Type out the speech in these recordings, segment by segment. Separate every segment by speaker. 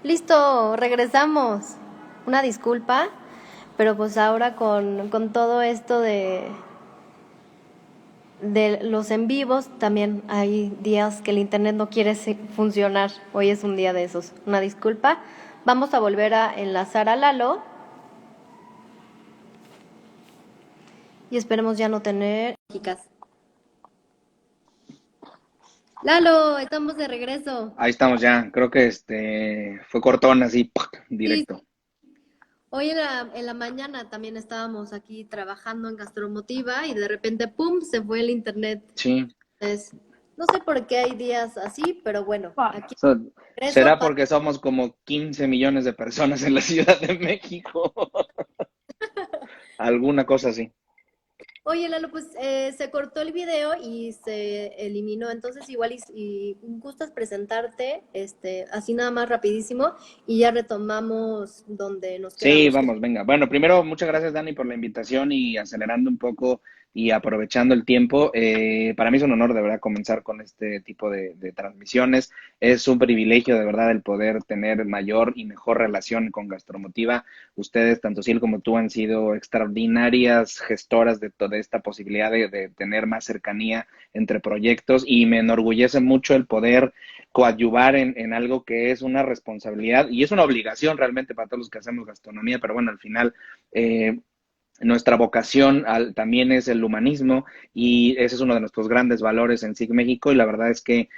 Speaker 1: Listo, regresamos. Una disculpa, pero pues ahora con todo esto de los en vivos, también hay días que el internet no quiere funcionar. Hoy es un día de esos. Una disculpa. Vamos a volver a enlazar a Lalo y esperemos ya no tener chicas. Lalo, estamos de regreso.
Speaker 2: Ahí estamos ya. Creo que fue cortón así, ¡pac!
Speaker 1: Sí,
Speaker 2: Directo.
Speaker 1: hoy en la mañana también estábamos aquí trabajando en Gastromotiva y de repente, ¡pum!, se fue el internet.
Speaker 2: Sí.
Speaker 1: Entonces, no sé por qué hay días así, pero bueno, aquí
Speaker 2: So-
Speaker 1: regreso.
Speaker 2: Será porque somos como 15 millones de personas en la Ciudad de México. Alguna cosa así.
Speaker 1: Oye, Lalo, pues se cortó el video y se eliminó, entonces igual y gustas presentarte, así nada más rapidísimo y ya retomamos donde nos
Speaker 2: Sí,
Speaker 1: quedamos.
Speaker 2: vamos, venga. Bueno, primero, muchas gracias, Dani, por la invitación y acelerando un poco y aprovechando el tiempo. Para mí es un honor, de verdad, comenzar con este tipo de transmisiones. Es un privilegio, de verdad, el poder tener mayor y mejor relación con Gastromotiva. Ustedes, tanto Sil como tú, han sido extraordinarias gestoras de toda esta posibilidad de tener más cercanía entre proyectos y me enorgullece mucho el poder coadyuvar en algo que es una responsabilidad y es una obligación realmente para todos los que hacemos gastronomía, pero bueno, al final nuestra vocación también es el humanismo y ese es uno de nuestros grandes valores en SIG México y la verdad es que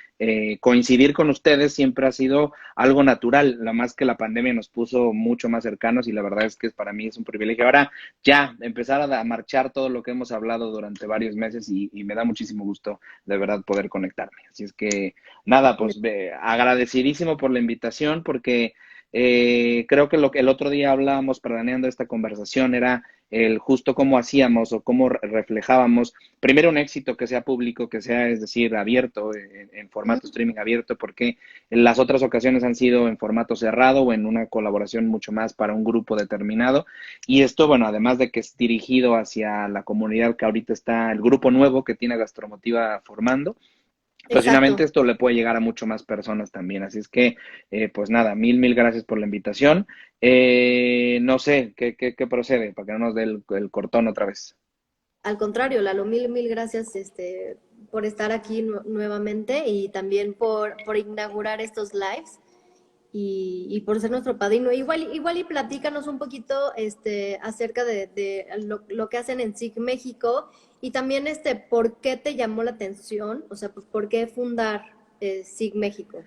Speaker 2: coincidir con ustedes siempre ha sido algo natural, la más que la pandemia nos puso mucho más cercanos y la verdad es que para mí es un privilegio. Ahora ya empezar a marchar todo lo que hemos hablado durante varios meses y me da muchísimo gusto de verdad poder conectarme. Así es que nada, pues agradecidísimo por la invitación porque creo que lo que el otro día hablábamos planeando esta conversación era el justo cómo hacíamos o cómo reflejábamos, primero un éxito que sea público, que sea, es decir, abierto, en formato streaming abierto, porque en las otras ocasiones han sido en formato cerrado o en una colaboración mucho más para un grupo determinado. Y esto, bueno, además de que es dirigido hacia la comunidad que ahorita está, el grupo nuevo que tiene Gastromotiva formando, pues
Speaker 1: Exacto.
Speaker 2: finalmente esto le puede llegar a mucho más personas también. Así es que, pues nada, mil gracias por la invitación. No sé, ¿qué procede? Para que no nos dé el cortón otra vez.
Speaker 1: Al contrario, Lalo, mil gracias por estar aquí nuevamente y también por inaugurar estos lives y por ser nuestro padrino. Igual y platícanos un poquito acerca de lo que hacen en SIG México y también por qué te llamó la atención, o sea, pues por qué fundar SIG México.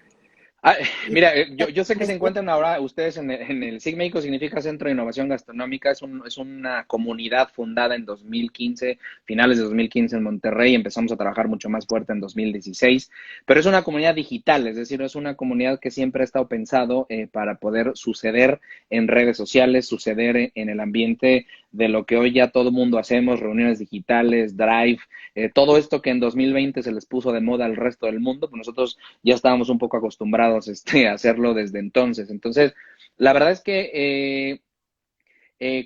Speaker 2: Ah,
Speaker 1: Y
Speaker 2: mira, yo sé que se encuentran ahora ustedes en el SIG México, significa Centro de Innovación Gastronómica, es una comunidad fundada en 2015, finales de 2015 en Monterrey, empezamos a trabajar mucho más fuerte en 2016, pero es una comunidad digital, es decir, es una comunidad que siempre ha estado pensado para poder suceder en redes sociales, suceder en el ambiente de lo que hoy ya todo mundo hacemos, reuniones digitales, Drive, todo esto que en 2020 se les puso de moda al resto del mundo, pues nosotros ya estábamos un poco acostumbrados a hacerlo desde entonces. Entonces, la verdad es que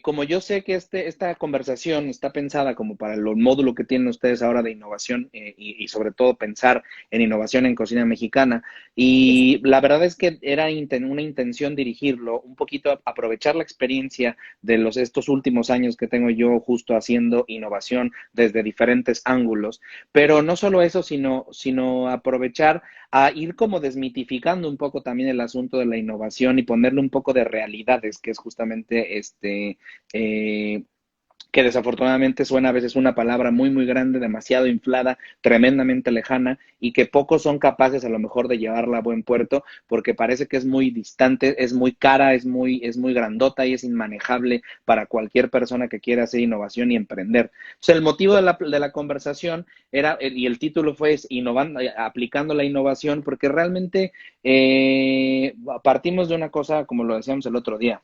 Speaker 2: como yo sé que esta conversación está pensada como para el módulo que tienen ustedes ahora de innovación y sobre todo pensar en innovación en cocina mexicana, y la verdad es que era una intención dirigirlo, un poquito aprovechar la experiencia de estos últimos años que tengo yo justo haciendo innovación desde diferentes ángulos, pero no solo eso, sino aprovechar a ir como desmitificando un poco también el asunto de la innovación y ponerle un poco de realidades, que es justamente eh, que desafortunadamente suena a veces una palabra muy grande, demasiado inflada, tremendamente lejana y que pocos son capaces a lo mejor de llevarla a buen puerto porque parece que es muy distante, es muy cara, es muy grandota y es inmanejable para cualquier persona que quiera hacer innovación y emprender. Entonces, el motivo de la conversación era, y el título fue innovando, aplicando la innovación, porque realmente partimos de una cosa, como lo decíamos el otro día,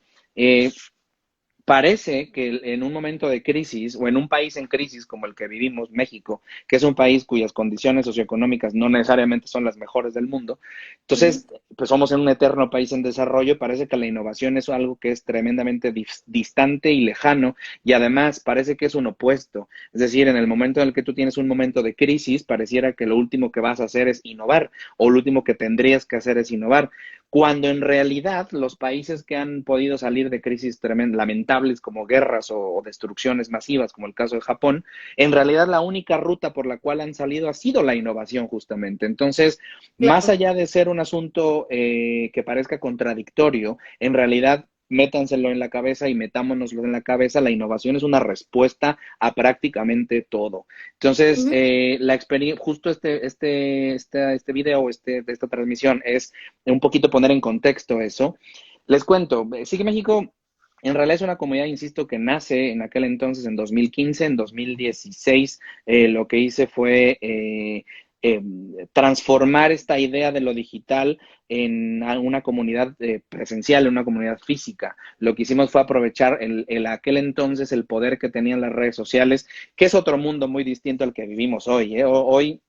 Speaker 2: parece que en un momento de crisis o en un país en crisis como el que vivimos, México, que es un país cuyas condiciones socioeconómicas no necesariamente son las mejores del mundo,
Speaker 1: Ujú.
Speaker 2: entonces, pues somos en un eterno país en desarrollo, parece que la innovación es algo que es tremendamente distante y lejano y además parece que es un opuesto, es decir, en el momento en el que tú tienes un momento de crisis, pareciera que lo último que vas a hacer es innovar o lo último que tendrías que hacer es innovar cuando en realidad los países que han podido salir de crisis lamentables como guerras o destrucciones masivas, como el caso de Japón, en realidad la única ruta por la cual han salido ha sido la innovación justamente. Entonces, más
Speaker 1: Claro.
Speaker 2: allá de ser un asunto que parezca contradictorio, en realidad métanselo en la cabeza y metámonoslo en la cabeza, la innovación es una respuesta a prácticamente todo. Entonces,
Speaker 1: Ujú.
Speaker 2: la experiencia, justo este video, esta transmisión es un poquito poner en contexto eso. Les cuento, Sigue México en realidad es una comunidad, insisto, que nace en aquel entonces, en 2015, en 2016, lo que hice fue eh, transformar esta idea de lo digital en una comunidad presencial, en una comunidad física. Lo que hicimos fue aprovechar aquel entonces el poder que tenían las redes sociales, que es otro mundo muy distinto al que vivimos hoy. Hoy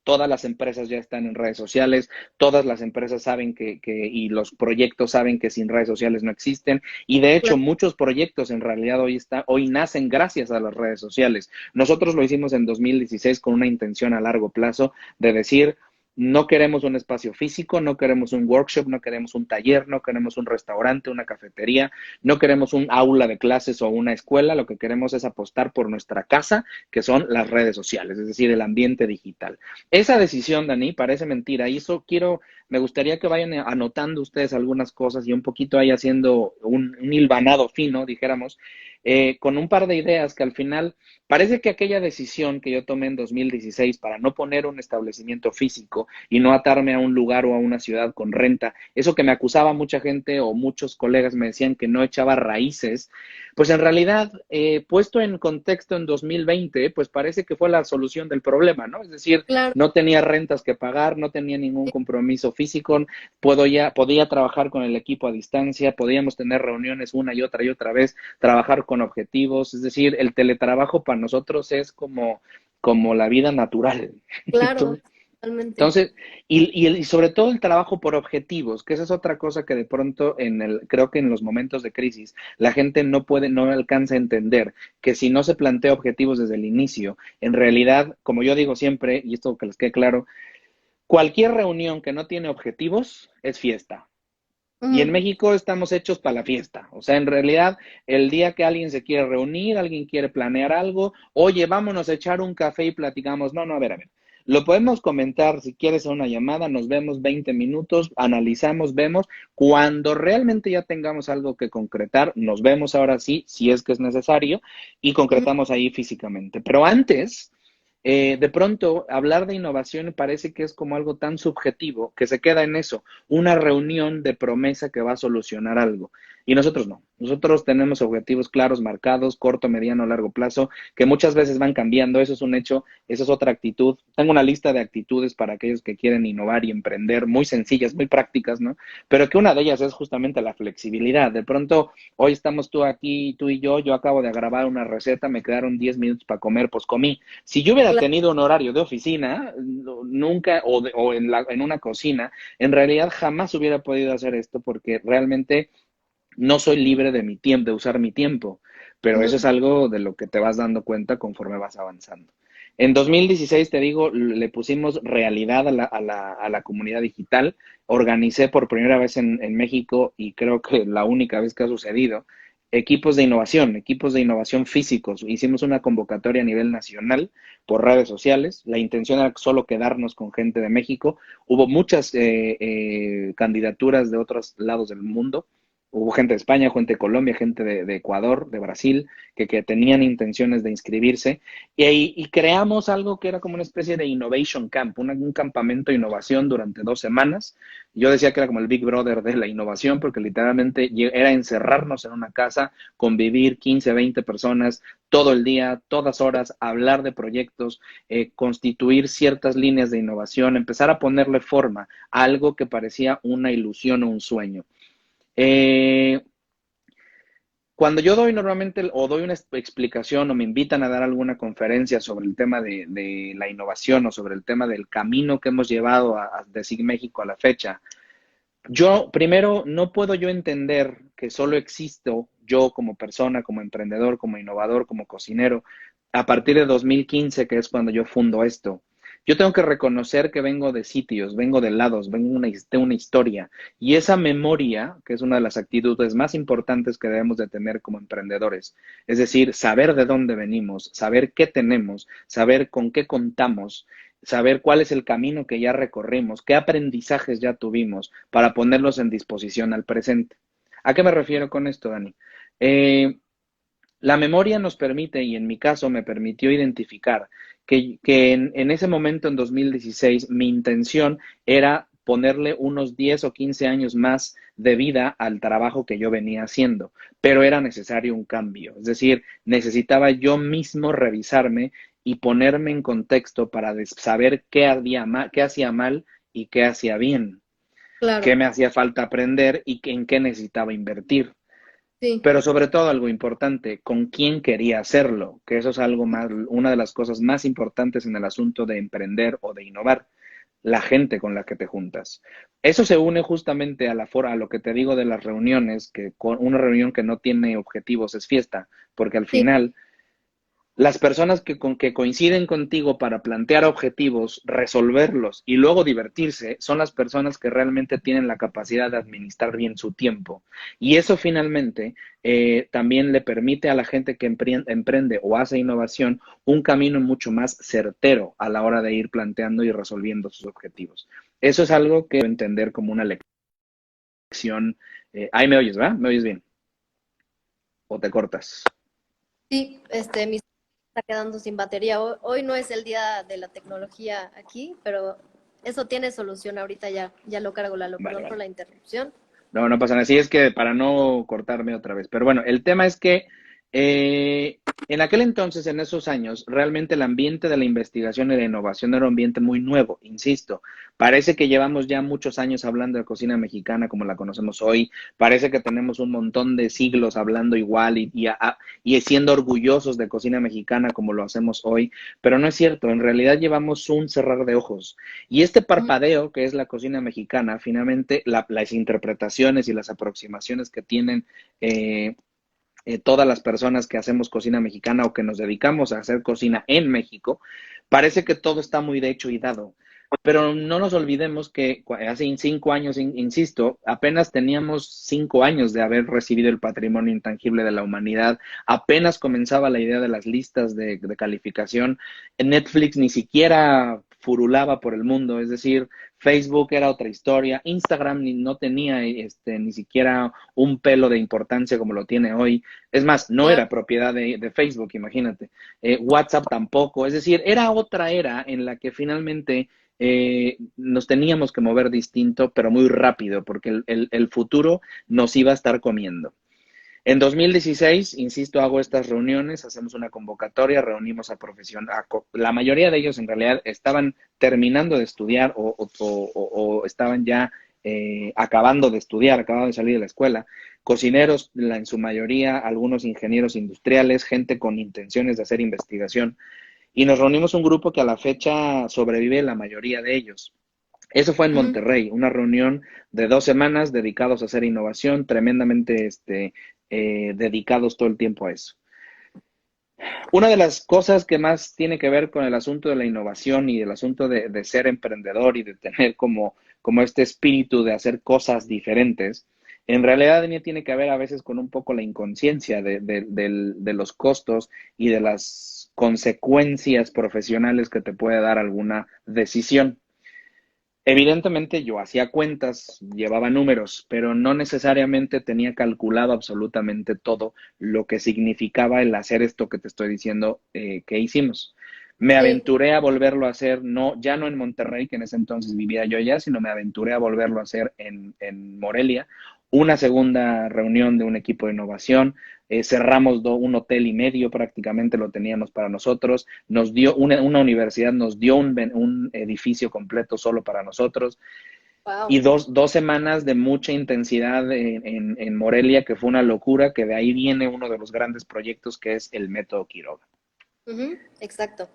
Speaker 2: todas las empresas ya están en redes sociales, todas las empresas saben y los proyectos saben que sin redes sociales no existen, y de hecho
Speaker 1: Claro.
Speaker 2: muchos proyectos en realidad hoy nacen gracias a las redes sociales. Nosotros lo hicimos en 2016 con una intención a largo plazo de decir, no queremos un espacio físico, no queremos un workshop, no queremos un taller, no queremos un restaurante, una cafetería, no queremos un aula de clases o una escuela, lo que queremos es apostar por nuestra casa, que son las redes sociales, es decir, el ambiente digital. Esa decisión, Dani, parece mentira, y eso me gustaría que vayan anotando ustedes algunas cosas y un poquito ahí haciendo un hilvanado fino, dijéramos, con un par de ideas que al final parece que aquella decisión que yo tomé en 2016 para no poner un establecimiento físico y no atarme a un lugar o a una ciudad con renta, eso que me acusaba mucha gente o muchos colegas me decían que no echaba raíces, pues en realidad, puesto en contexto en 2020, pues parece que fue la solución del problema, ¿no? Es decir,
Speaker 1: Claro.
Speaker 2: no tenía rentas que pagar, no tenía ningún compromiso físico, podía trabajar con el equipo a distancia, podíamos tener reuniones una y otra vez, trabajar con objetivos, es decir, el teletrabajo para nosotros es como la vida natural.
Speaker 1: Claro,
Speaker 2: Entonces,
Speaker 1: totalmente.
Speaker 2: entonces, y sobre todo el trabajo por objetivos, que esa es otra cosa que de pronto creo que en los momentos de crisis la gente no alcanza a entender, que si no se plantea objetivos desde el inicio, en realidad, como yo digo siempre, y esto que les quede claro, cualquier reunión que no tiene objetivos es fiesta. Y en
Speaker 1: Ujú.
Speaker 2: México estamos hechos para la fiesta. O sea, en realidad, el día que alguien se quiere reunir, alguien quiere planear algo, oye, vámonos a echar un café y platicamos. No, no, a ver. Lo podemos comentar si quieres a una llamada, nos vemos 20 minutos, analizamos, vemos. Cuando realmente ya tengamos algo que concretar, nos vemos ahora sí, si es que es necesario, y
Speaker 1: Ujú.
Speaker 2: concretamos ahí físicamente. Pero antes, de pronto, hablar de innovación parece que es como algo tan subjetivo que se queda en eso, una reunión de promesa que va a solucionar algo. Y nosotros no. Nosotros tenemos objetivos claros, marcados, corto, mediano, largo plazo, que muchas veces van cambiando. Eso es un hecho, eso es otra actitud. Tengo una lista de actitudes para aquellos que quieren innovar y emprender, muy sencillas, muy prácticas, ¿no? Pero que una de ellas es justamente la flexibilidad. De pronto, hoy estamos tú aquí, tú y yo acabo de grabar una receta, me quedaron 10 minutos para comer, pues comí. Si yo hubiera
Speaker 1: Claro.
Speaker 2: tenido un horario de oficina, nunca, o en una cocina, en realidad jamás hubiera podido hacer esto porque realmente no soy libre de mi tiempo, de usar mi tiempo, pero eso es
Speaker 1: Ujú.
Speaker 2: algo de lo que te vas dando cuenta conforme vas avanzando. En 2016, te digo, le pusimos realidad a la comunidad digital. Organicé por primera vez en México, y creo que la única vez que ha sucedido, equipos de innovación físicos. Hicimos una convocatoria a nivel nacional por redes sociales. La intención era solo quedarnos con gente de México. Hubo muchas candidaturas de otros lados del mundo. Hubo gente de España, gente de Colombia, gente de Ecuador, de Brasil, que tenían intenciones de inscribirse. Y creamos algo que era como una especie de Innovation Camp, un campamento de innovación durante 2 semanas. Yo decía que era como el Big Brother de la innovación, porque literalmente era encerrarnos en una casa, convivir 15, 20 personas todo el día, todas horas, hablar de proyectos, constituir ciertas líneas de innovación, empezar a ponerle forma a algo que parecía una ilusión o un sueño. Eh, Cuando yo doy normalmente o doy una explicación o me invitan a dar alguna conferencia sobre el tema de la innovación o sobre el tema del camino que hemos llevado de SIG México a la fecha, yo primero no puedo yo entender que solo existo yo como persona, como emprendedor, como innovador, como cocinero, a partir de 2015, que es cuando yo fundo esto. Yo tengo que reconocer que vengo de sitios, vengo de lados, vengo de una historia. Y esa memoria, que es una de las actitudes más importantes que debemos de tener como emprendedores, es decir, saber de dónde venimos, saber qué tenemos, saber con qué contamos, saber cuál es el camino que ya recorrimos, qué aprendizajes ya tuvimos para ponerlos en disposición al presente. ¿A qué me refiero con esto, Dani? Eh, la memoria nos permite, y en mi caso me permitió identificar que en ese momento, en 2016, mi intención era ponerle unos 10 o 15 años más de vida al trabajo que yo venía haciendo, pero era necesario un cambio, es decir, necesitaba yo mismo revisarme y ponerme en contexto para saber qué hacía mal y qué hacía bien, qué
Speaker 1: Claro,
Speaker 2: me hacía falta aprender y en qué necesitaba invertir.
Speaker 1: sí.
Speaker 2: Pero sobre todo algo importante, con quién quería hacerlo, que eso es algo más, una de las cosas más importantes en el asunto de emprender o de innovar, la gente con la que te juntas. Eso se une justamente a lo que te digo de las reuniones, que con una reunión que no tiene objetivos es fiesta, porque al
Speaker 1: Sí.
Speaker 2: final las personas que coinciden contigo para plantear objetivos, resolverlos y luego divertirse, son las personas que realmente tienen la capacidad de administrar bien su tiempo. Y eso finalmente también le permite a la gente que emprende o hace innovación un camino mucho más certero a la hora de ir planteando y resolviendo sus objetivos. Eso es algo que debo entender como una lección. Ahí me oyes, ¿verdad? ¿Me oyes bien? ¿O te cortas?
Speaker 1: Sí, mi está quedando sin batería. Hoy no es el día de la tecnología aquí, pero eso tiene solución ahorita ya. Ya lo cargo, Lalo.
Speaker 2: Vale,
Speaker 1: Perdón por
Speaker 2: vale.
Speaker 1: la interrupción.
Speaker 2: No, no pasa nada. Sí, es que para no cortarme otra vez. Pero bueno, el tema es que eh, en aquel entonces, en esos años, realmente el ambiente de la investigación y la innovación era un ambiente muy nuevo, insisto. Parece que llevamos ya muchos años hablando de cocina mexicana como la conocemos hoy. Parece que tenemos un montón de siglos hablando igual y siendo orgullosos de cocina mexicana como lo hacemos hoy. Pero no es cierto. En realidad llevamos un cerrar de ojos. Y este
Speaker 1: Ujú.
Speaker 2: parpadeo, que es la cocina mexicana, finalmente las interpretaciones y las aproximaciones que tienen todas las personas que hacemos cocina mexicana o que nos dedicamos a hacer cocina en México, parece que todo está muy de hecho y dado. Pero no nos olvidemos que hace 5 años, insisto, apenas teníamos 5 años de haber recibido el patrimonio intangible de la humanidad, apenas comenzaba la idea de las listas de calificación, Netflix ni siquiera furulaba por el mundo, es decir, Facebook era otra historia, Instagram no tenía ni siquiera un pelo de importancia como lo tiene hoy, es más, no
Speaker 1: Claro.
Speaker 2: era propiedad de Facebook, imagínate, WhatsApp tampoco, es decir, era otra era en la que finalmente nos teníamos que mover distinto, pero muy rápido, porque el futuro nos iba a estar comiendo. En 2016, insisto, hago estas reuniones, hacemos una convocatoria, reunimos a profesionales, la mayoría de ellos en realidad estaban terminando de estudiar o estaban ya acabando de estudiar, acabando de salir de la escuela, cocineros en su mayoría, algunos ingenieros industriales, gente con intenciones de hacer investigación, y nos reunimos un grupo que a la fecha sobrevive la mayoría de ellos. Eso fue en
Speaker 1: Ujú.
Speaker 2: Monterrey, una reunión de 2 semanas dedicados a hacer innovación, tremendamente dedicados todo el tiempo a eso. Una de las cosas que más tiene que ver con el asunto de la innovación y el asunto de ser emprendedor y de tener como este espíritu de hacer cosas diferentes, en realidad tiene que ver a veces con un poco la inconsciencia de los costos y de las consecuencias profesionales que te puede dar alguna decisión. Evidentemente yo hacía cuentas, llevaba números, pero no necesariamente tenía calculado absolutamente todo lo que significaba el hacer esto que te estoy diciendo que hicimos. Me
Speaker 1: Sí.
Speaker 2: aventuré a volverlo a hacer, no, ya no en Monterrey, que en ese entonces vivía yo allá, sino me aventuré a volverlo a hacer en Morelia. Una segunda reunión de un equipo de innovación, cerramos un hotel y medio, prácticamente lo teníamos para nosotros, nos dio una universidad, nos dio un edificio completo solo para nosotros, y
Speaker 1: Wow.
Speaker 2: dos semanas de mucha intensidad en Morelia, que fue una locura, que de ahí viene uno de los grandes proyectos que es el método Quiroga.
Speaker 1: Exacto.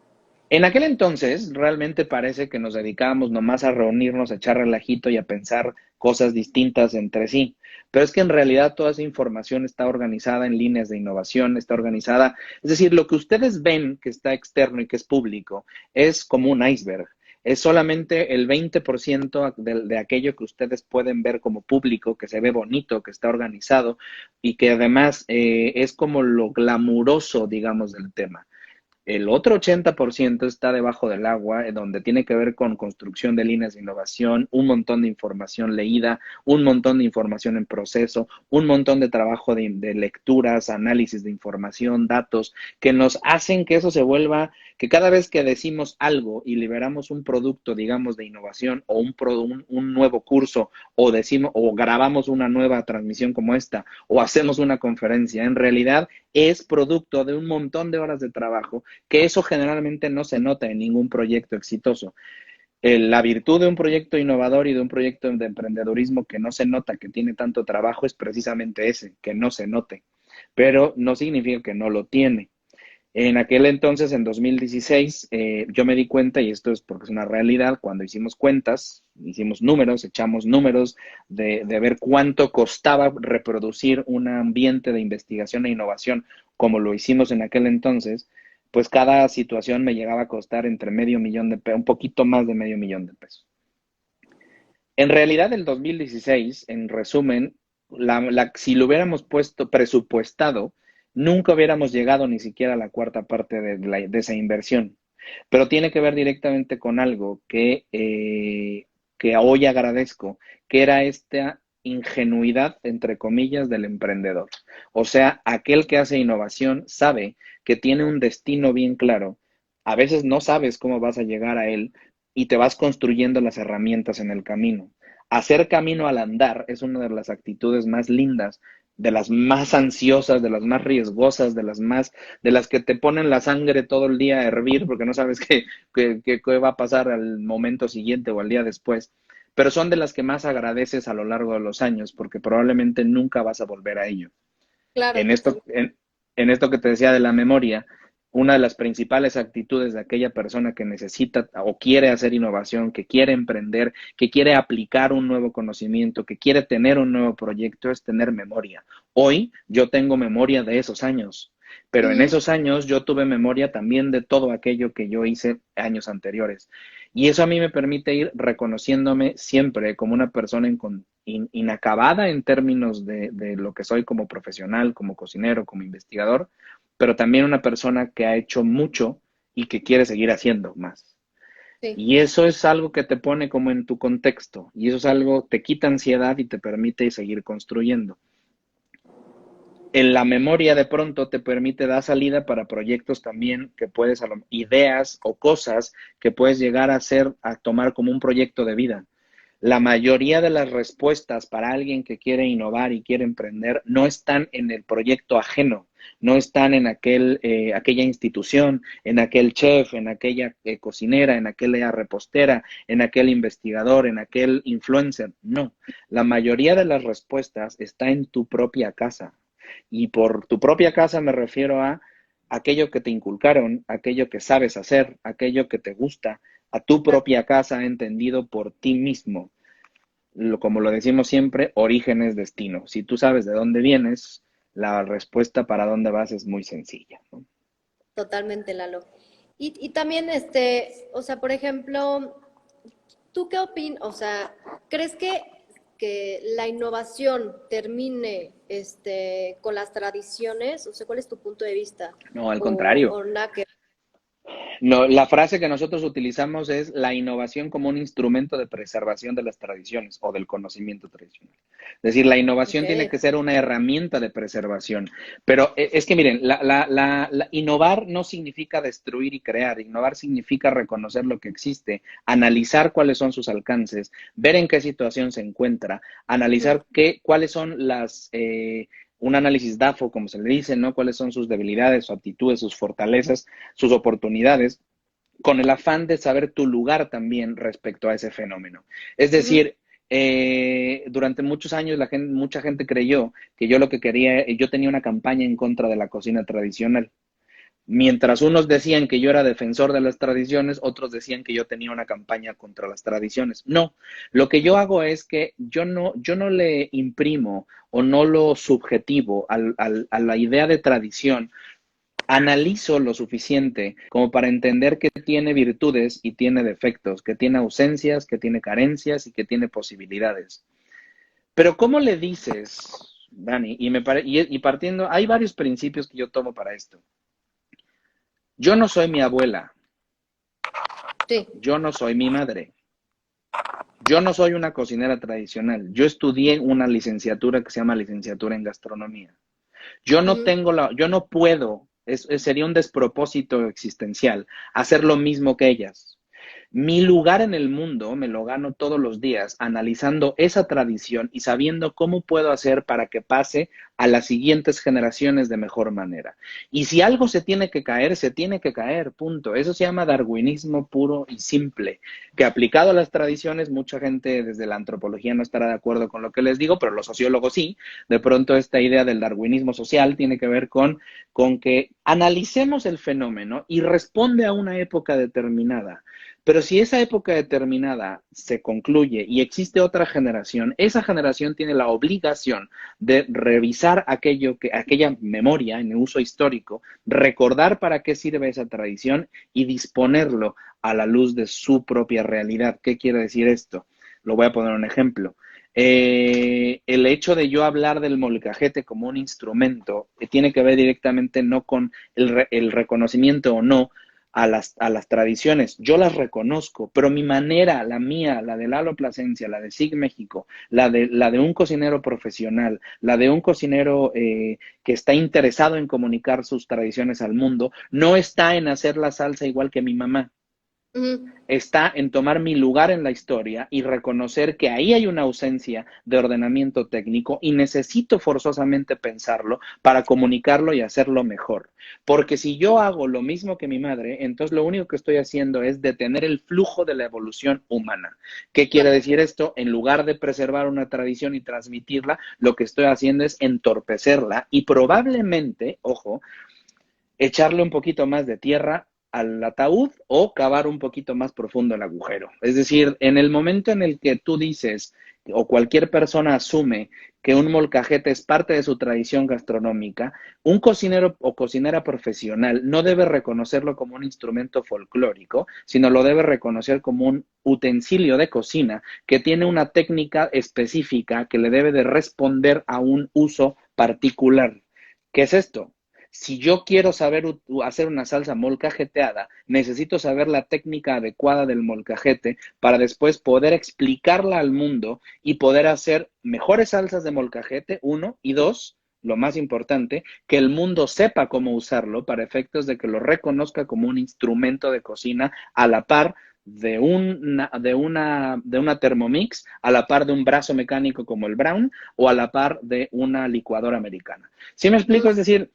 Speaker 2: En aquel entonces, realmente parece que nos dedicábamos nomás a reunirnos, a echar relajito y a pensar cosas distintas entre sí. Pero es que en realidad toda esa información está organizada en líneas de innovación, está organizada. Es decir, lo que ustedes ven que está externo y que es público es como un iceberg. Es solamente el 20% de aquello que ustedes pueden ver como público, que se ve bonito, que está organizado y que además es como lo glamuroso, digamos, del tema. El otro 80% está debajo del agua, donde tiene que ver con construcción de líneas de innovación, un montón de información leída, un montón de información en proceso, un montón de trabajo de lecturas, análisis de información, datos, que nos hacen que eso se vuelva, que cada vez que decimos algo y liberamos un producto, digamos, de innovación o un nuevo curso o decimos o grabamos una nueva transmisión como esta o hacemos una conferencia, en realidad es producto de un montón de horas de trabajo que eso generalmente no se nota en ningún proyecto exitoso. La virtud de un proyecto innovador y de un proyecto de emprendedurismo que no se nota, que tiene tanto trabajo, es precisamente ese, que no se note, pero no significa que no lo tiene. En aquel entonces, en 2016, yo me di cuenta, y esto es porque es una realidad, cuando hicimos cuentas, hicimos números, echamos números de ver cuánto costaba reproducir un ambiente de investigación e innovación como lo hicimos en aquel entonces, pues cada situación me llegaba a costar entre medio millón de pesos, un poquito más de medio millón de pesos. En realidad, el 2016, en resumen, si lo hubiéramos puesto presupuestado, nunca hubiéramos llegado ni siquiera a la cuarta parte de esa inversión. Pero tiene que ver directamente con algo que hoy agradezco, que era esta ingenuidad, entre comillas, del emprendedor. O sea, aquel que hace innovación sabe que tiene un destino bien claro. A veces no sabes cómo vas a llegar a él y te vas construyendo las herramientas en el camino. Hacer camino al andar es una de las actitudes más lindas, de las más ansiosas, de las más riesgosas, de las que te ponen la sangre todo el día a hervir porque no sabes qué va a pasar al momento siguiente o al día después, pero son de las que más agradeces a lo largo de los años porque probablemente nunca vas a volver a ello.
Speaker 1: Claro,
Speaker 2: En esto, en esto que te decía de la memoria, una de las principales actitudes de aquella persona que necesita o quiere hacer innovación, que quiere emprender, que quiere aplicar un nuevo conocimiento, que quiere tener un nuevo proyecto, es tener memoria. Hoy yo tengo memoria de esos años, pero en
Speaker 1: totalmente.
Speaker 2: esos años yo tuve memoria también de todo aquello que yo hice años anteriores. Y eso a mí me permite ir reconociéndome siempre como una persona inacabada en términos de lo que soy como profesional, como cocinero, como investigador, pero también una persona que ha hecho mucho y que quiere seguir haciendo más.
Speaker 1: Sí.
Speaker 2: Y eso es algo que te pone como en tu contexto, y eso es algo, te quita ansiedad y te permite seguir construyendo. En la memoria de pronto te permite dar salida para proyectos también que puedes, ideas o cosas que puedes llegar a hacer, a tomar como un proyecto de vida. La mayoría de las respuestas para alguien que quiere innovar y quiere emprender no están en el proyecto ajeno, no están en aquella institución, en aquel chef, en aquella cocinera, en aquella repostera, en aquel investigador, en aquel influencer. No, la mayoría de las respuestas está en tu propia casa. Y por tu propia casa me refiero a aquello que te inculcaron, aquello que sabes hacer, aquello que te gusta, a tu propia casa entendido por ti mismo. Como lo decimos siempre, origen es destino. Si tú sabes de dónde vienes, la respuesta para dónde vas es muy sencilla, ¿no?
Speaker 1: Totalmente, Lalo. Y también, o sea, por ejemplo, ¿tú qué opinas? O sea, ¿crees que la innovación termine, con las tradiciones? O sea, ¿cuál es tu punto de vista?
Speaker 2: No, al
Speaker 1: O
Speaker 2: contrario.
Speaker 1: nada que...
Speaker 2: No, la frase que nosotros utilizamos es la innovación como un instrumento de preservación de las tradiciones o del conocimiento tradicional. Es decir, la
Speaker 1: Ok,
Speaker 2: innovación tiene que ser una herramienta de preservación. Pero es que miren, innovar no significa destruir y crear. Innovar significa reconocer lo que existe, analizar cuáles son sus alcances, ver en qué situación se encuentra,
Speaker 1: ujú,
Speaker 2: analizar cuáles son un análisis DAFO, como se le dice, ¿no? Cuáles son sus debilidades, sus aptitudes, sus fortalezas, sus oportunidades, con el afán de saber tu lugar también respecto a ese fenómeno. Es
Speaker 1: ujú,
Speaker 2: decir, durante muchos años mucha gente creyó que yo lo que quería, yo tenía una campaña en contra de la cocina tradicional. Mientras unos decían que yo era defensor de las tradiciones, otros decían que yo tenía una campaña contra las tradiciones. No, lo que yo hago es que yo no le imprimo o no lo subjetivo a la idea de tradición Analizo lo suficiente como para entender que tiene virtudes y tiene defectos, que tiene ausencias, que tiene carencias y que tiene posibilidades. Pero ¿cómo le dices, Dani? Y partiendo, hay varios principios que yo tomo para esto. Yo no soy mi abuela,
Speaker 1: Sí.
Speaker 2: yo no soy mi madre, yo no soy una cocinera tradicional, yo estudié una licenciatura que se llama licenciatura en gastronomía.
Speaker 1: Ujú.
Speaker 2: Yo no puedo, sería un despropósito existencial hacer lo mismo que ellas. Mi lugar en el mundo me lo gano todos los días analizando esa tradición y sabiendo cómo puedo hacer para que pase a las siguientes generaciones de mejor manera. Y si algo se tiene que caer, punto. Eso se llama darwinismo puro y simple, que aplicado a las tradiciones, mucha gente desde la antropología no estará de acuerdo con lo que les digo, pero los sociólogos sí. De pronto esta idea del darwinismo social tiene que ver con que analicemos el fenómeno y responde a una época determinada. Pero si esa época determinada se concluye y existe otra generación, esa generación tiene la obligación de revisar aquella memoria en uso histórico, recordar para qué sirve esa tradición y disponerlo a la luz de su propia realidad. ¿Qué quiere decir esto? Lo voy a poner un ejemplo. El hecho de yo hablar del molcajete como un instrumento tiene que ver directamente no con el reconocimiento o no a las tradiciones. Yo las reconozco, pero mi manera, la mía, la de Lalo Plasencia, la de SIG México, la de un cocinero profesional, la de un cocinero que está interesado en comunicar sus tradiciones al mundo, no está en hacer la salsa igual que mi mamá.
Speaker 1: Ujú.
Speaker 2: Está en tomar mi lugar en la historia y reconocer que ahí hay una ausencia de ordenamiento técnico y necesito forzosamente pensarlo para comunicarlo y hacerlo mejor. Porque si yo hago lo mismo que mi madre, entonces lo único que estoy haciendo es detener el flujo de la evolución humana. ¿Qué quiere
Speaker 1: Claro.
Speaker 2: decir esto? En lugar de preservar una tradición y transmitirla, lo que estoy haciendo es entorpecerla y probablemente, ojo, echarle un poquito más de tierra al ataúd o cavar un poquito más profundo el agujero. Es decir, en el momento en el que tú dices o cualquier persona asume que un molcajete es parte de su tradición gastronómica, un cocinero o cocinera profesional no debe reconocerlo como un instrumento folclórico, sino lo debe reconocer como un utensilio de cocina que tiene una técnica específica que le debe de responder a un uso particular. ¿Qué es esto? Si yo quiero saber hacer una salsa molcajeteada, necesito saber la técnica adecuada del molcajete para después poder explicarla al mundo y poder hacer mejores salsas de molcajete, uno, y dos, lo más importante, que el mundo sepa cómo usarlo para efectos de que lo reconozca como un instrumento de cocina a la par de una Thermomix, a la par de un brazo mecánico como el Brown o a la par de una licuadora americana. ¿Sí me explico?
Speaker 1: Ujú.
Speaker 2: Es decir,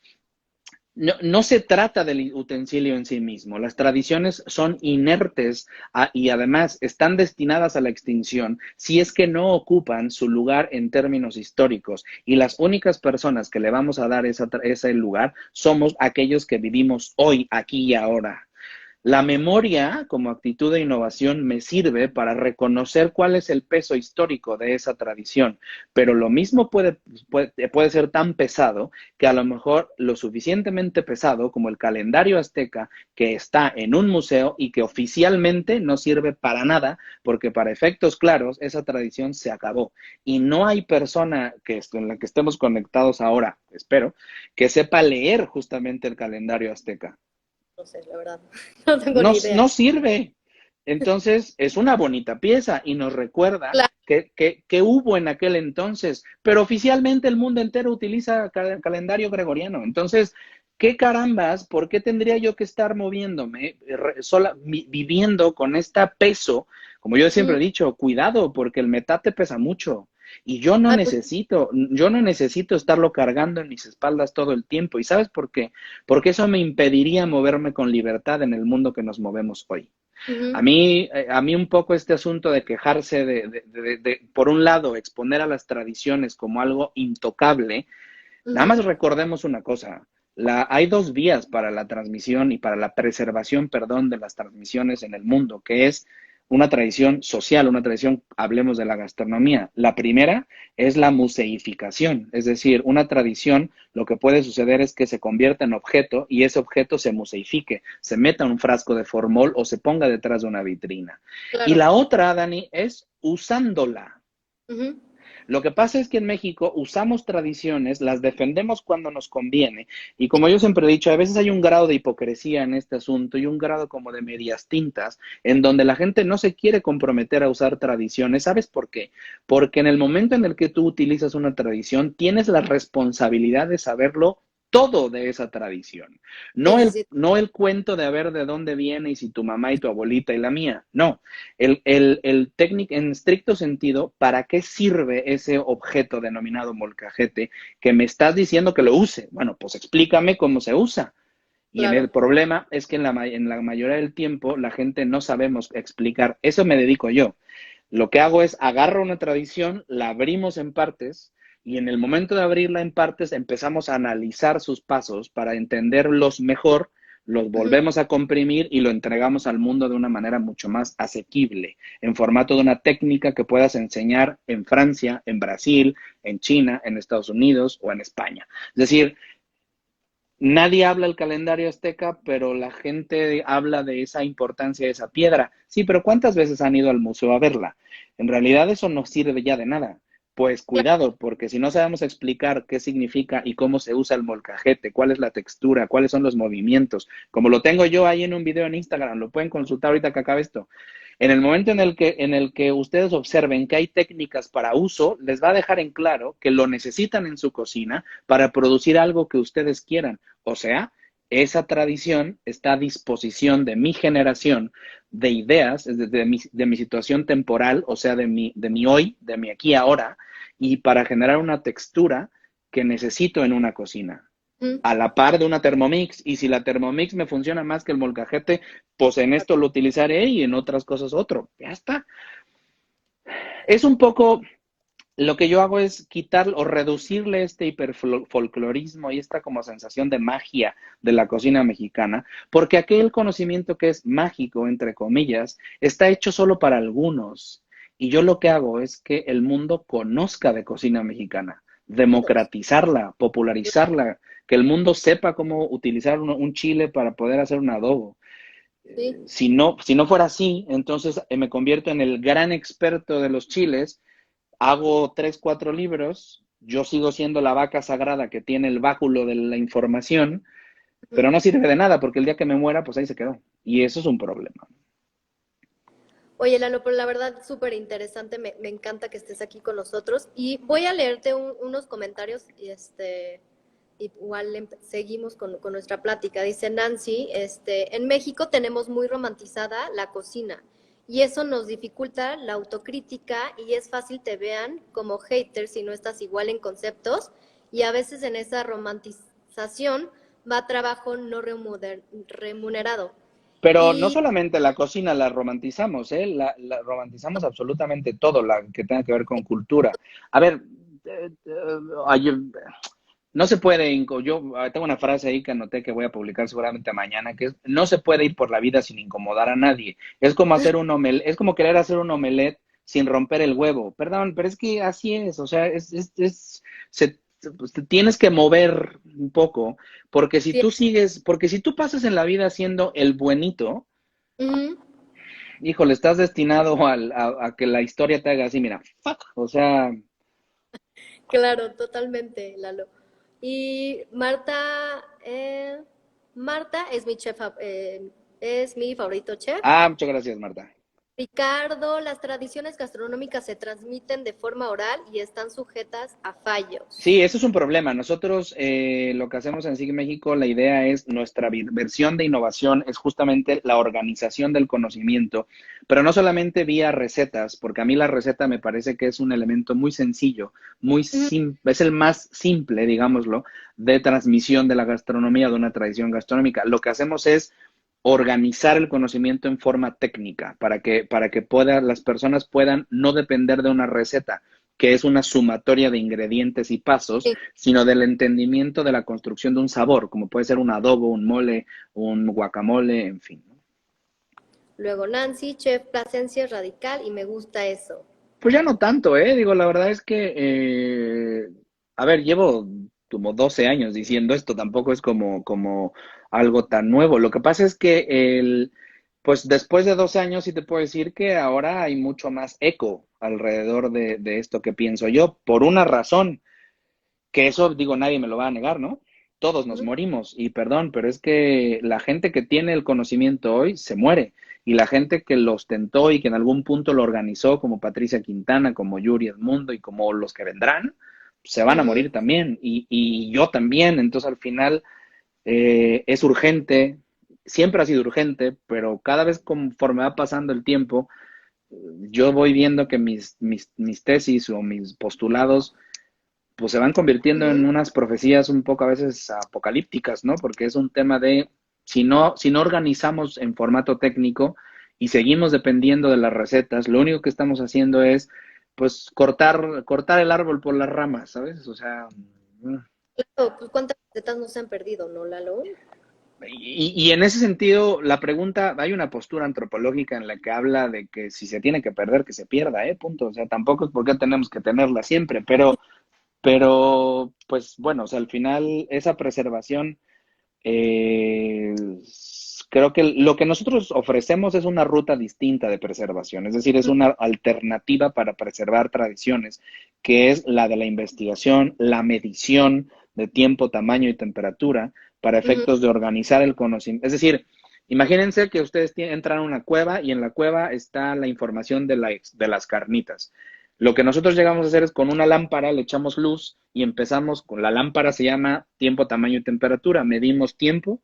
Speaker 2: no se trata del utensilio en sí mismo. Las tradiciones son inertes y además están destinadas a la extinción si es que no ocupan su lugar en términos históricos. Y las únicas personas que le vamos a dar ese lugar somos aquellos que vivimos hoy, aquí y ahora. La memoria como actitud de innovación me sirve para reconocer cuál es el peso histórico de esa tradición, pero lo mismo puede ser tan pesado que a lo mejor lo suficientemente pesado como el calendario azteca que está en un museo y que oficialmente no sirve para nada porque para efectos claros esa tradición se acabó y no hay persona en la que estemos conectados ahora, espero, que sepa leer justamente el calendario azteca.
Speaker 1: No sé, la verdad. No tengo
Speaker 2: No,
Speaker 1: ni idea.
Speaker 2: no sirve. Entonces, es una bonita pieza y nos recuerda
Speaker 1: Claro.
Speaker 2: que hubo en aquel entonces, pero oficialmente el mundo entero utiliza calendario gregoriano. Entonces, ¿qué carambas? ¿Por qué tendría yo que estar moviéndome, viviendo con este peso? Como yo siempre he
Speaker 1: Ujú.
Speaker 2: dicho, cuidado, porque el metate pesa mucho. Y
Speaker 1: Ay, pues,
Speaker 2: yo no necesito estarlo cargando en mis espaldas todo el tiempo. ¿Y sabes por qué? Porque eso me impediría moverme con libertad en el mundo que nos movemos hoy.
Speaker 1: ujú.
Speaker 2: A mí un poco este asunto de quejarse por un lado, exponer a las tradiciones como algo intocable, nada
Speaker 1: Ujú.
Speaker 2: más recordemos una cosa. Hay dos vías para la transmisión y para la preservación, perdón, de las transmisiones en el mundo, que es una tradición social, una tradición, hablemos de la gastronomía. La primera es la museificación, es decir, una tradición, lo que puede suceder es que se convierta en objeto y ese objeto se museifique, se meta en un frasco de formol o se ponga detrás de una vitrina. Y
Speaker 1: Claro.
Speaker 2: la otra, Dani, es usándola.
Speaker 1: Ujú.
Speaker 2: Lo que pasa es que en México usamos tradiciones, las defendemos cuando nos conviene y como yo siempre he dicho, a veces hay un grado de hipocresía en este asunto y un grado como de medias tintas en donde la gente no se quiere comprometer a usar tradiciones. ¿Sabes por qué? Porque en el momento en el que tú utilizas una tradición, tienes la responsabilidad de saberlo todo de esa tradición.
Speaker 1: Sí,
Speaker 2: No
Speaker 1: sí,
Speaker 2: el,
Speaker 1: sí.
Speaker 2: no el cuento de a ver de dónde viene y si tu mamá y tu abuelita y la mía. No, el técnico, en estricto sentido, ¿para qué sirve ese objeto denominado molcajete que me estás diciendo que lo use? Bueno, pues explícame cómo se usa. Y en el
Speaker 1: Claro.
Speaker 2: problema es que en la mayoría del tiempo la gente no sabemos explicar. Eso me dedico yo. Lo que hago es agarro una tradición, la abrimos en partes y en el momento de abrirla en partes empezamos a analizar sus pasos para entenderlos mejor, los
Speaker 1: Ujú.
Speaker 2: volvemos a comprimir y lo entregamos al mundo de una manera mucho más asequible, en formato de una técnica que puedas enseñar en Francia, en Brasil, en China, en Estados Unidos o en España. Es decir, nadie habla el calendario azteca, pero la gente habla de esa importancia de esa piedra. Sí, pero ¿cuántas veces han ido al museo a verla? En realidad eso no sirve ya de nada. Pues
Speaker 1: Claro.
Speaker 2: cuidado, porque si no sabemos explicar qué significa y cómo se usa el molcajete, cuál es la textura, cuáles son los movimientos, como lo tengo yo ahí en un video en Instagram, lo pueden consultar ahorita que acabe esto. En el momento en el que ustedes observen que hay técnicas para uso, les va a dejar en claro que lo necesitan en su cocina para producir algo que ustedes quieran. O sea, esa tradición está a disposición de mi generación de ideas, de mi situación temporal, o sea, de mi hoy, de mi aquí ahora, y para generar una textura que necesito en una cocina
Speaker 1: Ujú.
Speaker 2: a la par de una Thermomix. Y si la Thermomix me funciona más que el molcajete, pues en esto lo utilizaré y en otras cosas otro. Ya está. Es un poco, lo que yo hago es quitar o reducirle este hiperfolclorismo y esta como sensación de magia de la cocina mexicana, porque aquel conocimiento que es mágico, entre comillas, está hecho solo para algunos. Y yo lo que hago es que el mundo conozca de cocina mexicana, democratizarla, popularizarla, que el mundo sepa cómo utilizar un chile para poder hacer un adobo.
Speaker 1: Sí.
Speaker 2: Si no fuera así, entonces me convierto en el gran experto de los chiles, hago 3, 4 libros, yo sigo siendo la vaca sagrada que tiene el báculo de la información, pero
Speaker 1: Ujú.
Speaker 2: no sirve de nada porque el día que me muera, pues ahí se quedó. Y eso es un problema.
Speaker 1: Oye, Lalo, pero la verdad, súper interesante. Me encanta que estés aquí con nosotros. Y voy a leerte unos comentarios y igual seguimos con nuestra plática. Dice Nancy, en México tenemos muy romantizada la cocina y eso nos dificulta la autocrítica y es fácil te vean como hater si no estás igual en conceptos y a veces en esa romantización va trabajo no remunerado.
Speaker 2: Pero no
Speaker 1: Y
Speaker 2: solamente la cocina la romantizamos, ¿eh? La romantizamos absolutamente todo, la que tenga que ver con cultura. A ver, hay, no se puede, yo tengo una frase ahí que anoté que voy a publicar seguramente mañana, que es, no se puede ir por la vida sin incomodar a nadie. Es como hacer un omelette, es como querer hacer un omelette sin romper el huevo. Perdón, pero es que así es, o sea, pues, te tienes que mover un poco, porque si
Speaker 1: sí,
Speaker 2: tú sigues, porque si tú pasas en la vida siendo el buenito,
Speaker 1: ujú,
Speaker 2: híjole, estás destinado a que la historia te haga así, mira, fuck, o sea,
Speaker 1: claro, totalmente, Lalo. Y Marta es mi chef, es mi favorito chef.
Speaker 2: muchas gracias, Marta.
Speaker 1: Ricardo, las tradiciones gastronómicas se transmiten de forma oral y están sujetas a
Speaker 2: Sí,
Speaker 1: fallos.
Speaker 2: eso es un problema. Nosotros lo que hacemos en SIG México, la idea es nuestra versión de innovación es justamente la organización del conocimiento, pero no solamente vía recetas, porque a mí la receta me parece que es un elemento muy sencillo,
Speaker 1: Ujú.
Speaker 2: es el más simple, digámoslo, de transmisión de la gastronomía, de una tradición gastronómica. Lo que hacemos es organizar el conocimiento en forma técnica para que las personas puedan no depender de una receta que es una sumatoria de ingredientes y pasos,
Speaker 1: Sí,
Speaker 2: sino del entendimiento de la construcción de un sabor, como puede ser un adobo, un mole, un guacamole, en fin.
Speaker 1: Luego Nancy, chef, Plasencia, radical y me gusta eso.
Speaker 2: Pues ya no tanto, ¿eh? Digo, la verdad es que, a ver, llevo como 12 años diciendo esto, tampoco es como algo tan nuevo. Lo que pasa es que pues después de 12 años sí te puedo decir que ahora hay mucho más eco alrededor de esto que pienso yo, por una razón, que eso, digo, nadie me lo va a negar, ¿no? Todos nos
Speaker 1: Ujú.
Speaker 2: morimos, y perdón, pero es que la gente que tiene el conocimiento hoy se muere, y la gente que lo ostentó y que en algún punto lo organizó, como Patricia Quintana, como Yuri Edmundo y como los que vendrán, se van a
Speaker 1: Ujú.
Speaker 2: morir también, y yo también. Entonces al final es urgente, siempre ha sido urgente, pero cada vez conforme va pasando el tiempo, yo voy viendo que mis tesis o mis postulados pues se van convirtiendo en
Speaker 1: Ujú.
Speaker 2: unas profecías un poco a veces apocalípticas, ¿no? Porque es un tema de, si no organizamos en formato técnico y seguimos dependiendo de las recetas, lo único que estamos haciendo es, pues, cortar el árbol por las ramas, ¿sabes? O sea,
Speaker 1: Claro, pues cuántas recetas no se han perdido, ¿no, Lalo?
Speaker 2: y en ese sentido, la pregunta, hay una postura antropológica en la que habla de que si se tiene que perder, que se pierda, ¿eh? Punto. O sea, tampoco es porque tenemos que tenerla siempre, pero, pues bueno, o sea, al final esa preservación, eh, creo que lo que nosotros ofrecemos es una ruta distinta de preservación, es decir, es una alternativa para preservar tradiciones, que es la de la investigación, la medición de tiempo, tamaño y temperatura para
Speaker 1: Ujú.
Speaker 2: efectos de organizar el conocimiento. Es decir, imagínense que ustedes entran a una cueva y en la cueva está la información de las carnitas. Lo que nosotros llegamos a hacer es con una lámpara, le echamos luz y empezamos con la lámpara, se llama tiempo, tamaño y temperatura. Medimos tiempo,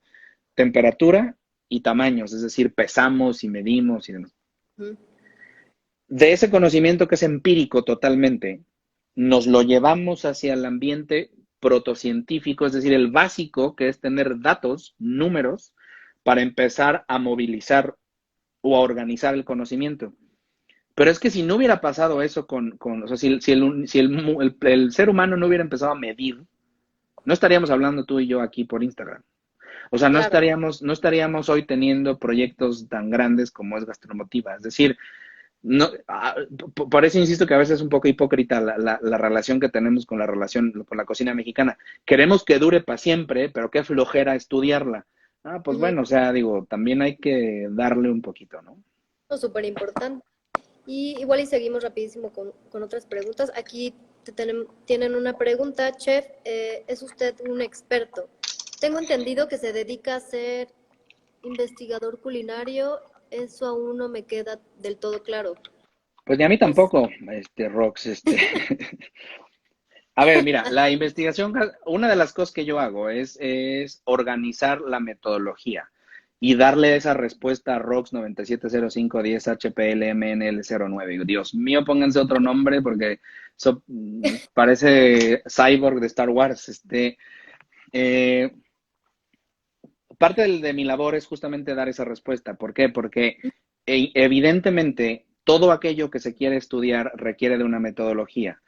Speaker 2: temperatura y tamaños, es decir, pesamos y medimos y demás.
Speaker 1: Ujú.
Speaker 2: De ese conocimiento que es empírico totalmente, nos lo llevamos hacia el ambiente protocientífico, es decir, el básico, que es tener datos, números, para empezar a movilizar o a organizar el conocimiento. Pero es que si no hubiera pasado eso o sea, si el ser humano no hubiera empezado a medir, no estaríamos hablando tú y yo aquí por Instagram. O sea, no
Speaker 1: Claro.
Speaker 2: estaríamos, no estaríamos hoy teniendo proyectos tan grandes como es Gastromotiva. Es decir, no, por eso insisto que a veces es un poco hipócrita la relación que tenemos con la cocina mexicana. Queremos que dure para siempre, pero qué flojera estudiarla. Ah, pues
Speaker 1: Ujú.
Speaker 2: bueno, o sea, digo, también hay que darle un poquito, ¿no?
Speaker 1: No, súper importante. Y igual y seguimos rapidísimo con otras preguntas. Aquí tienen una pregunta, chef. ¿Es usted un experto? Tengo entendido que se dedica a ser investigador culinario. Eso aún no me queda del todo claro.
Speaker 2: Pues ni a mí
Speaker 1: No sé.
Speaker 2: tampoco, Rox, A ver, mira, la investigación, una de las cosas que yo hago es organizar la metodología y darle esa respuesta a ROX 970510 HPLMNL09. Dios mío, pónganse otro nombre porque eso parece Cyborg de Star Wars. Eh, Parte de mi labor es justamente dar esa respuesta. ¿Por qué? Porque evidentemente todo aquello que se quiere estudiar requiere de una metodología.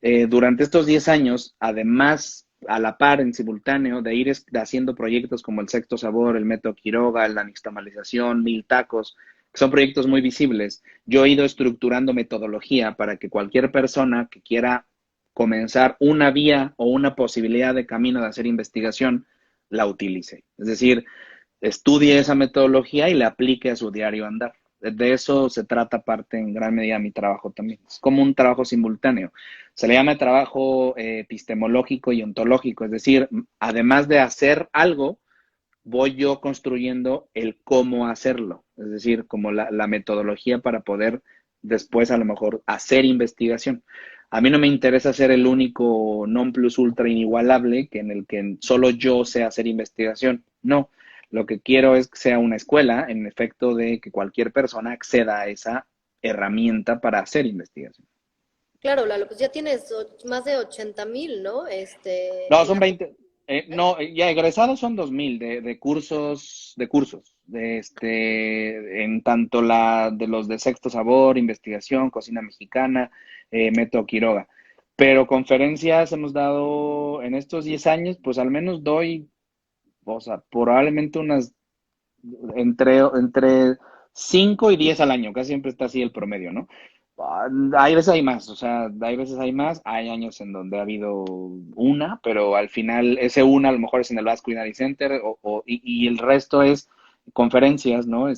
Speaker 2: Durante estos 10 años, además, a la par, en simultáneo, de ir haciendo proyectos como el Sexto Sabor, el Método Quiroga, la nixtamalización, Mil Tacos, que son proyectos muy visibles, yo he ido estructurando metodología para que cualquier persona que quiera comenzar una vía o una posibilidad de camino de hacer investigación, la utilice. Es decir, estudie esa metodología y la aplique a su diario andar. De eso se trata parte en gran medida mi trabajo también. Es como un trabajo simultáneo. Se le llama trabajo epistemológico y ontológico, es decir, además de hacer algo, voy yo construyendo el cómo hacerlo, es decir, como la metodología para poder después a lo mejor hacer investigación. A mí no me interesa ser el único non plus ultra inigualable que en el que solo yo sé hacer investigación. No, lo que quiero es que sea una escuela, en efecto, de que cualquier persona acceda a esa herramienta para hacer investigación.
Speaker 1: Claro, Lalo, pues ya tienes más de 80,000, ¿no?
Speaker 2: No,
Speaker 1: En
Speaker 2: son
Speaker 1: la
Speaker 2: 20. No, ya egresados son 2000 de cursos, en tanto la de los de sexto sabor, investigación, cocina mexicana, Método Quiroga. Pero conferencias hemos dado en estos 10 años, pues al menos doy, o sea, probablemente unas entre 5 y 10 al año, casi siempre está así el promedio, ¿no? Hay veces hay más, o sea, hay veces hay más, hay años en donde ha habido una, pero al final ese una a lo mejor es en el Basque Culinary Center y el resto es conferencias, ¿no?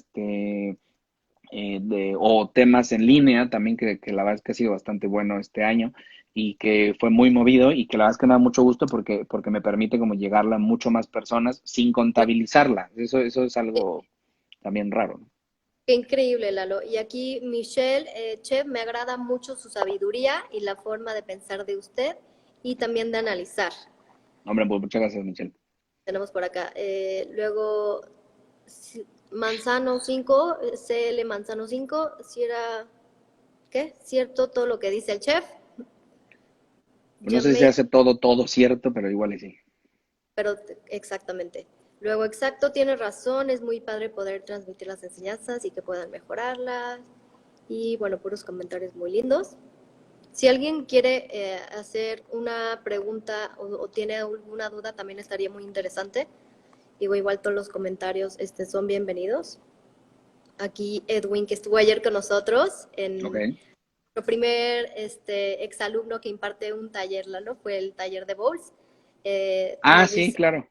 Speaker 2: O temas en línea también que la verdad es que ha sido bastante bueno este año y que fue muy movido y que la verdad es que me da mucho gusto porque me permite como llegarla a mucho más personas sin contabilizarla. Eso es algo también raro, ¿no?
Speaker 1: Qué increíble, Lalo. Y aquí Michelle, Chef, me agrada mucho su sabiduría y la forma de pensar de usted y también de analizar.
Speaker 2: Hombre, pues muchas gracias, Michelle.
Speaker 1: Tenemos por acá. Luego, Manzano 5, CL Manzano 5, si era, ¿qué? ¿Cierto todo lo que dice el chef?
Speaker 2: Pues no sé si se
Speaker 1: Yamel,
Speaker 2: hace todo cierto, pero igual y sí.
Speaker 1: pero exactamente. Luego, exacto, tiene razón, es muy padre poder transmitir las enseñanzas y que puedan mejorarlas. Y bueno, puros comentarios muy lindos. Si alguien quiere hacer una pregunta o tiene alguna duda, también estaría muy interesante. Digo, igual todos los comentarios son bienvenidos. Aquí Edwin, que estuvo ayer con nosotros,
Speaker 2: Ok.
Speaker 1: en nuestro primer exalumno que imparte un taller, Lalo, fue el taller de Bowls.
Speaker 2: Ah,
Speaker 1: Nos
Speaker 2: sí,
Speaker 1: dice,
Speaker 2: claro.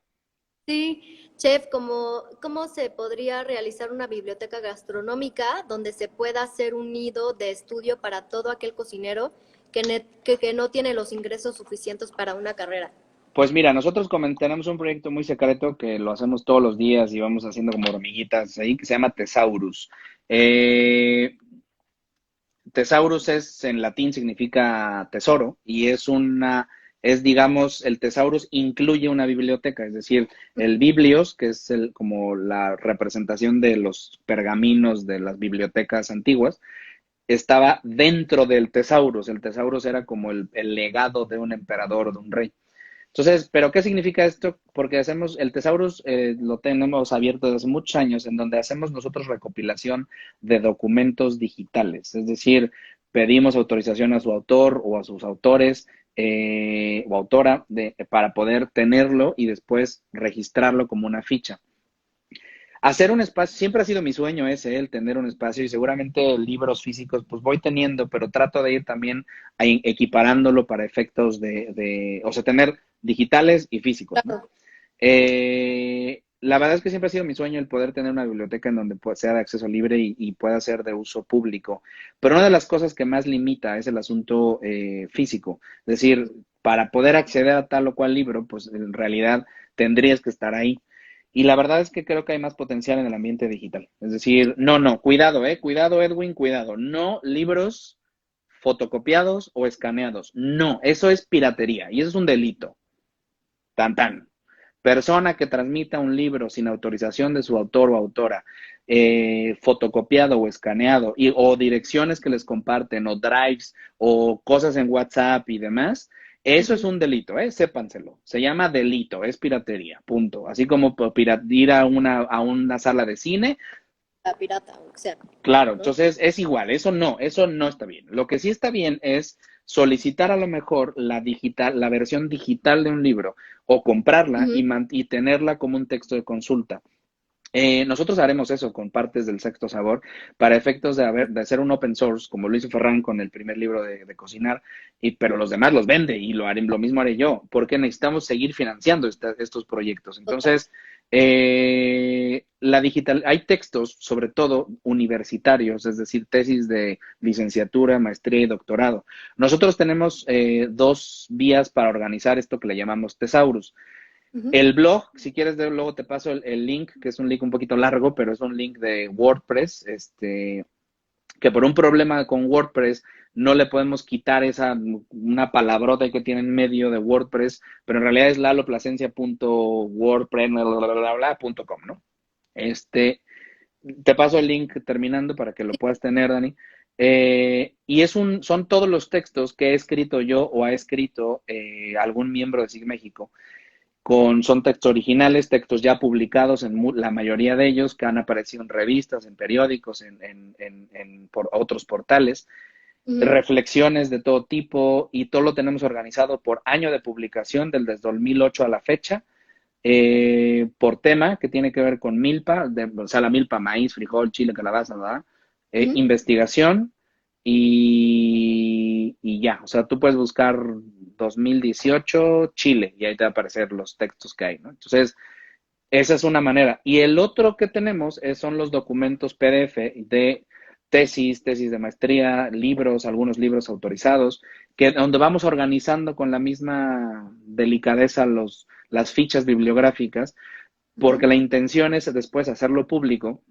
Speaker 1: sí, chef, ¿cómo se podría realizar una biblioteca gastronómica donde se pueda hacer un nido de estudio para todo aquel cocinero que no tiene los ingresos suficientes para una carrera?
Speaker 2: Pues mira, nosotros tenemos un proyecto muy secreto que lo hacemos todos los días y vamos haciendo como hormiguitas ahí, que se llama Thesaurus. Eh, Thesaurus es, en latín significa tesoro y digamos, el Thesaurus incluye una biblioteca, es decir, el Biblios, que es como la representación de los pergaminos de las bibliotecas antiguas, estaba dentro del Thesaurus. El Thesaurus era como el legado de un emperador o de un rey. Entonces, ¿pero qué significa esto? Porque hacemos, el Thesaurus lo tenemos abierto desde hace muchos años, en donde hacemos nosotros recopilación de documentos digitales, es decir, pedimos autorización a su autor o a sus autores o autora para poder tenerlo y después registrarlo como una ficha. Hacer un espacio, siempre ha sido mi sueño ese, el tener un espacio y seguramente libros físicos pues voy teniendo, pero trato de ir también equiparándolo para efectos o sea, tener digitales y físicos, ¿no?
Speaker 1: Claro.
Speaker 2: La verdad es que siempre ha sido mi sueño el poder tener una biblioteca en donde sea de acceso libre y pueda ser de uso público. Pero una de las cosas que más limita es el asunto físico. Es decir, para poder acceder a tal o cual libro, pues en realidad tendrías que estar ahí. Y la verdad es que creo que hay más potencial en el ambiente digital. Es decir, no, cuidado, cuidado, Edwin, cuidado. No libros fotocopiados o escaneados. No, eso es piratería y eso es un delito. Tan, tan. Persona que transmita un libro sin autorización de su autor o autora, fotocopiado o escaneado, o direcciones que les comparten, o drives, o cosas en WhatsApp y demás, eso es
Speaker 1: Ujú.
Speaker 2: un delito, sépanselo. Se llama delito, es piratería, punto. Así como ir a una sala de cine.
Speaker 1: La pirata, o sea,
Speaker 2: Claro,
Speaker 1: ¿no?
Speaker 2: entonces es igual, eso no está bien. Lo que sí está bien es solicitar a lo mejor la versión digital de un libro o comprarla
Speaker 1: Ujú.
Speaker 2: y tenerla como un texto de consulta. Nosotros haremos eso con partes del Sexto Sabor para efectos de hacer un open source, como lo hizo Ferran con el primer libro de cocinar, pero los demás los vende y lo mismo haré yo, porque necesitamos seguir financiando estos proyectos.
Speaker 1: Total.
Speaker 2: Entonces, hay textos, sobre todo universitarios, es decir, tesis de licenciatura, maestría y doctorado. Nosotros tenemos dos vías para organizar esto que le llamamos Thesaurus.
Speaker 1: Ujú.
Speaker 2: El blog, si quieres, luego te paso el link, que es un link un poquito largo, pero es un link de WordPress, que por un problema con WordPress no le podemos quitar una palabrota que tiene en medio de WordPress, pero en realidad es laloplacencia.wordpress.com, ¿no? Te paso el link terminando para que lo puedas tener, Dani. Son todos los textos que he escrito yo o ha escrito algún miembro de SIG México son textos originales, textos ya publicados en la mayoría de ellos, que han aparecido en revistas, en periódicos, por otros portales,
Speaker 1: Ujú.
Speaker 2: reflexiones de todo tipo, y todo lo tenemos organizado por año de publicación, desde 2008 a la fecha, por tema, que tiene que ver con milpa, o sea, la milpa, maíz, frijol, chile, calabaza, ¿verdad?
Speaker 1: Ujú.
Speaker 2: Investigación y ya, o sea, tú puedes buscar 2018 Chile y ahí te va a aparecer los textos que hay, ¿no? Entonces, esa es una manera. Y el otro que tenemos son los documentos PDF de tesis de maestría, libros, algunos libros autorizados, que donde vamos organizando con la misma delicadeza las fichas bibliográficas, porque
Speaker 1: Ujú.
Speaker 2: la intención es después hacerlo público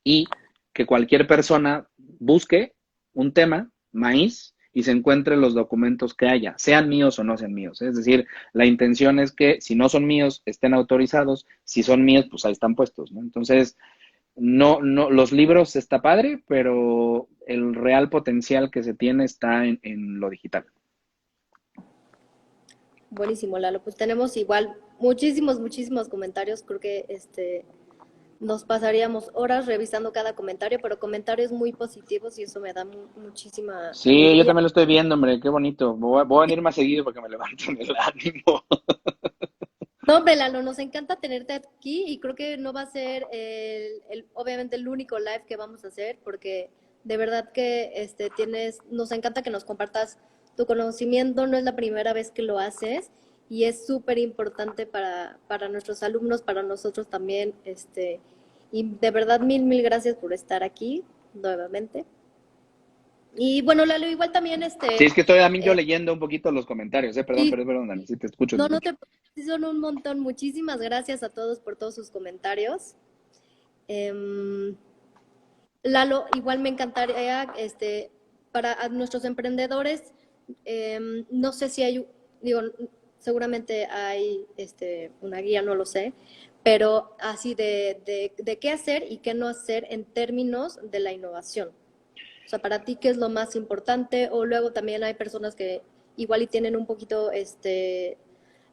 Speaker 2: y que cualquier persona busque un tema, maíz, y se encuentre los documentos que haya, sean míos o no sean míos. Es decir, la intención es que si no son míos, estén autorizados, si son míos, pues ahí están puestos, ¿no? Entonces, no, los libros está padre, pero el real potencial que se tiene está en lo digital.
Speaker 1: Buenísimo, Lalo. Pues tenemos igual muchísimos, muchísimos comentarios. Creo que nos pasaríamos horas revisando cada comentario, pero comentarios muy positivos y eso me da muchísima
Speaker 2: Sí, yo
Speaker 1: alegría.
Speaker 2: también lo estoy viendo, hombre, qué bonito. Voy a venir más seguido porque me levantan el ánimo.
Speaker 1: No, hombre, Lalo, nos encanta tenerte aquí y creo que no va a ser obviamente el único live que vamos a hacer porque de verdad que nos encanta que nos compartas tu conocimiento, no es la primera vez que lo haces y es súper importante para nuestros alumnos, para nosotros también, y de verdad mil gracias por estar aquí nuevamente. Y bueno, Lalo, igual también
Speaker 2: Sí, es que estoy también yo
Speaker 1: eh,
Speaker 2: leyendo un poquito los comentarios, Perdón,
Speaker 1: sí,
Speaker 2: perdón, Dani, sí, te escucho, te
Speaker 1: no
Speaker 2: escucho.
Speaker 1: te preocupes, son un montón. Muchísimas gracias a todos por todos sus comentarios. Em, Lalo, igual me encantaría, para nuestros emprendedores, no sé si hay, digo, seguramente hay una guía, no lo sé, pero así de qué hacer y qué no hacer en términos de la innovación. O sea, para ti, ¿qué es lo más importante? O luego también hay personas que igual y tienen un poquito,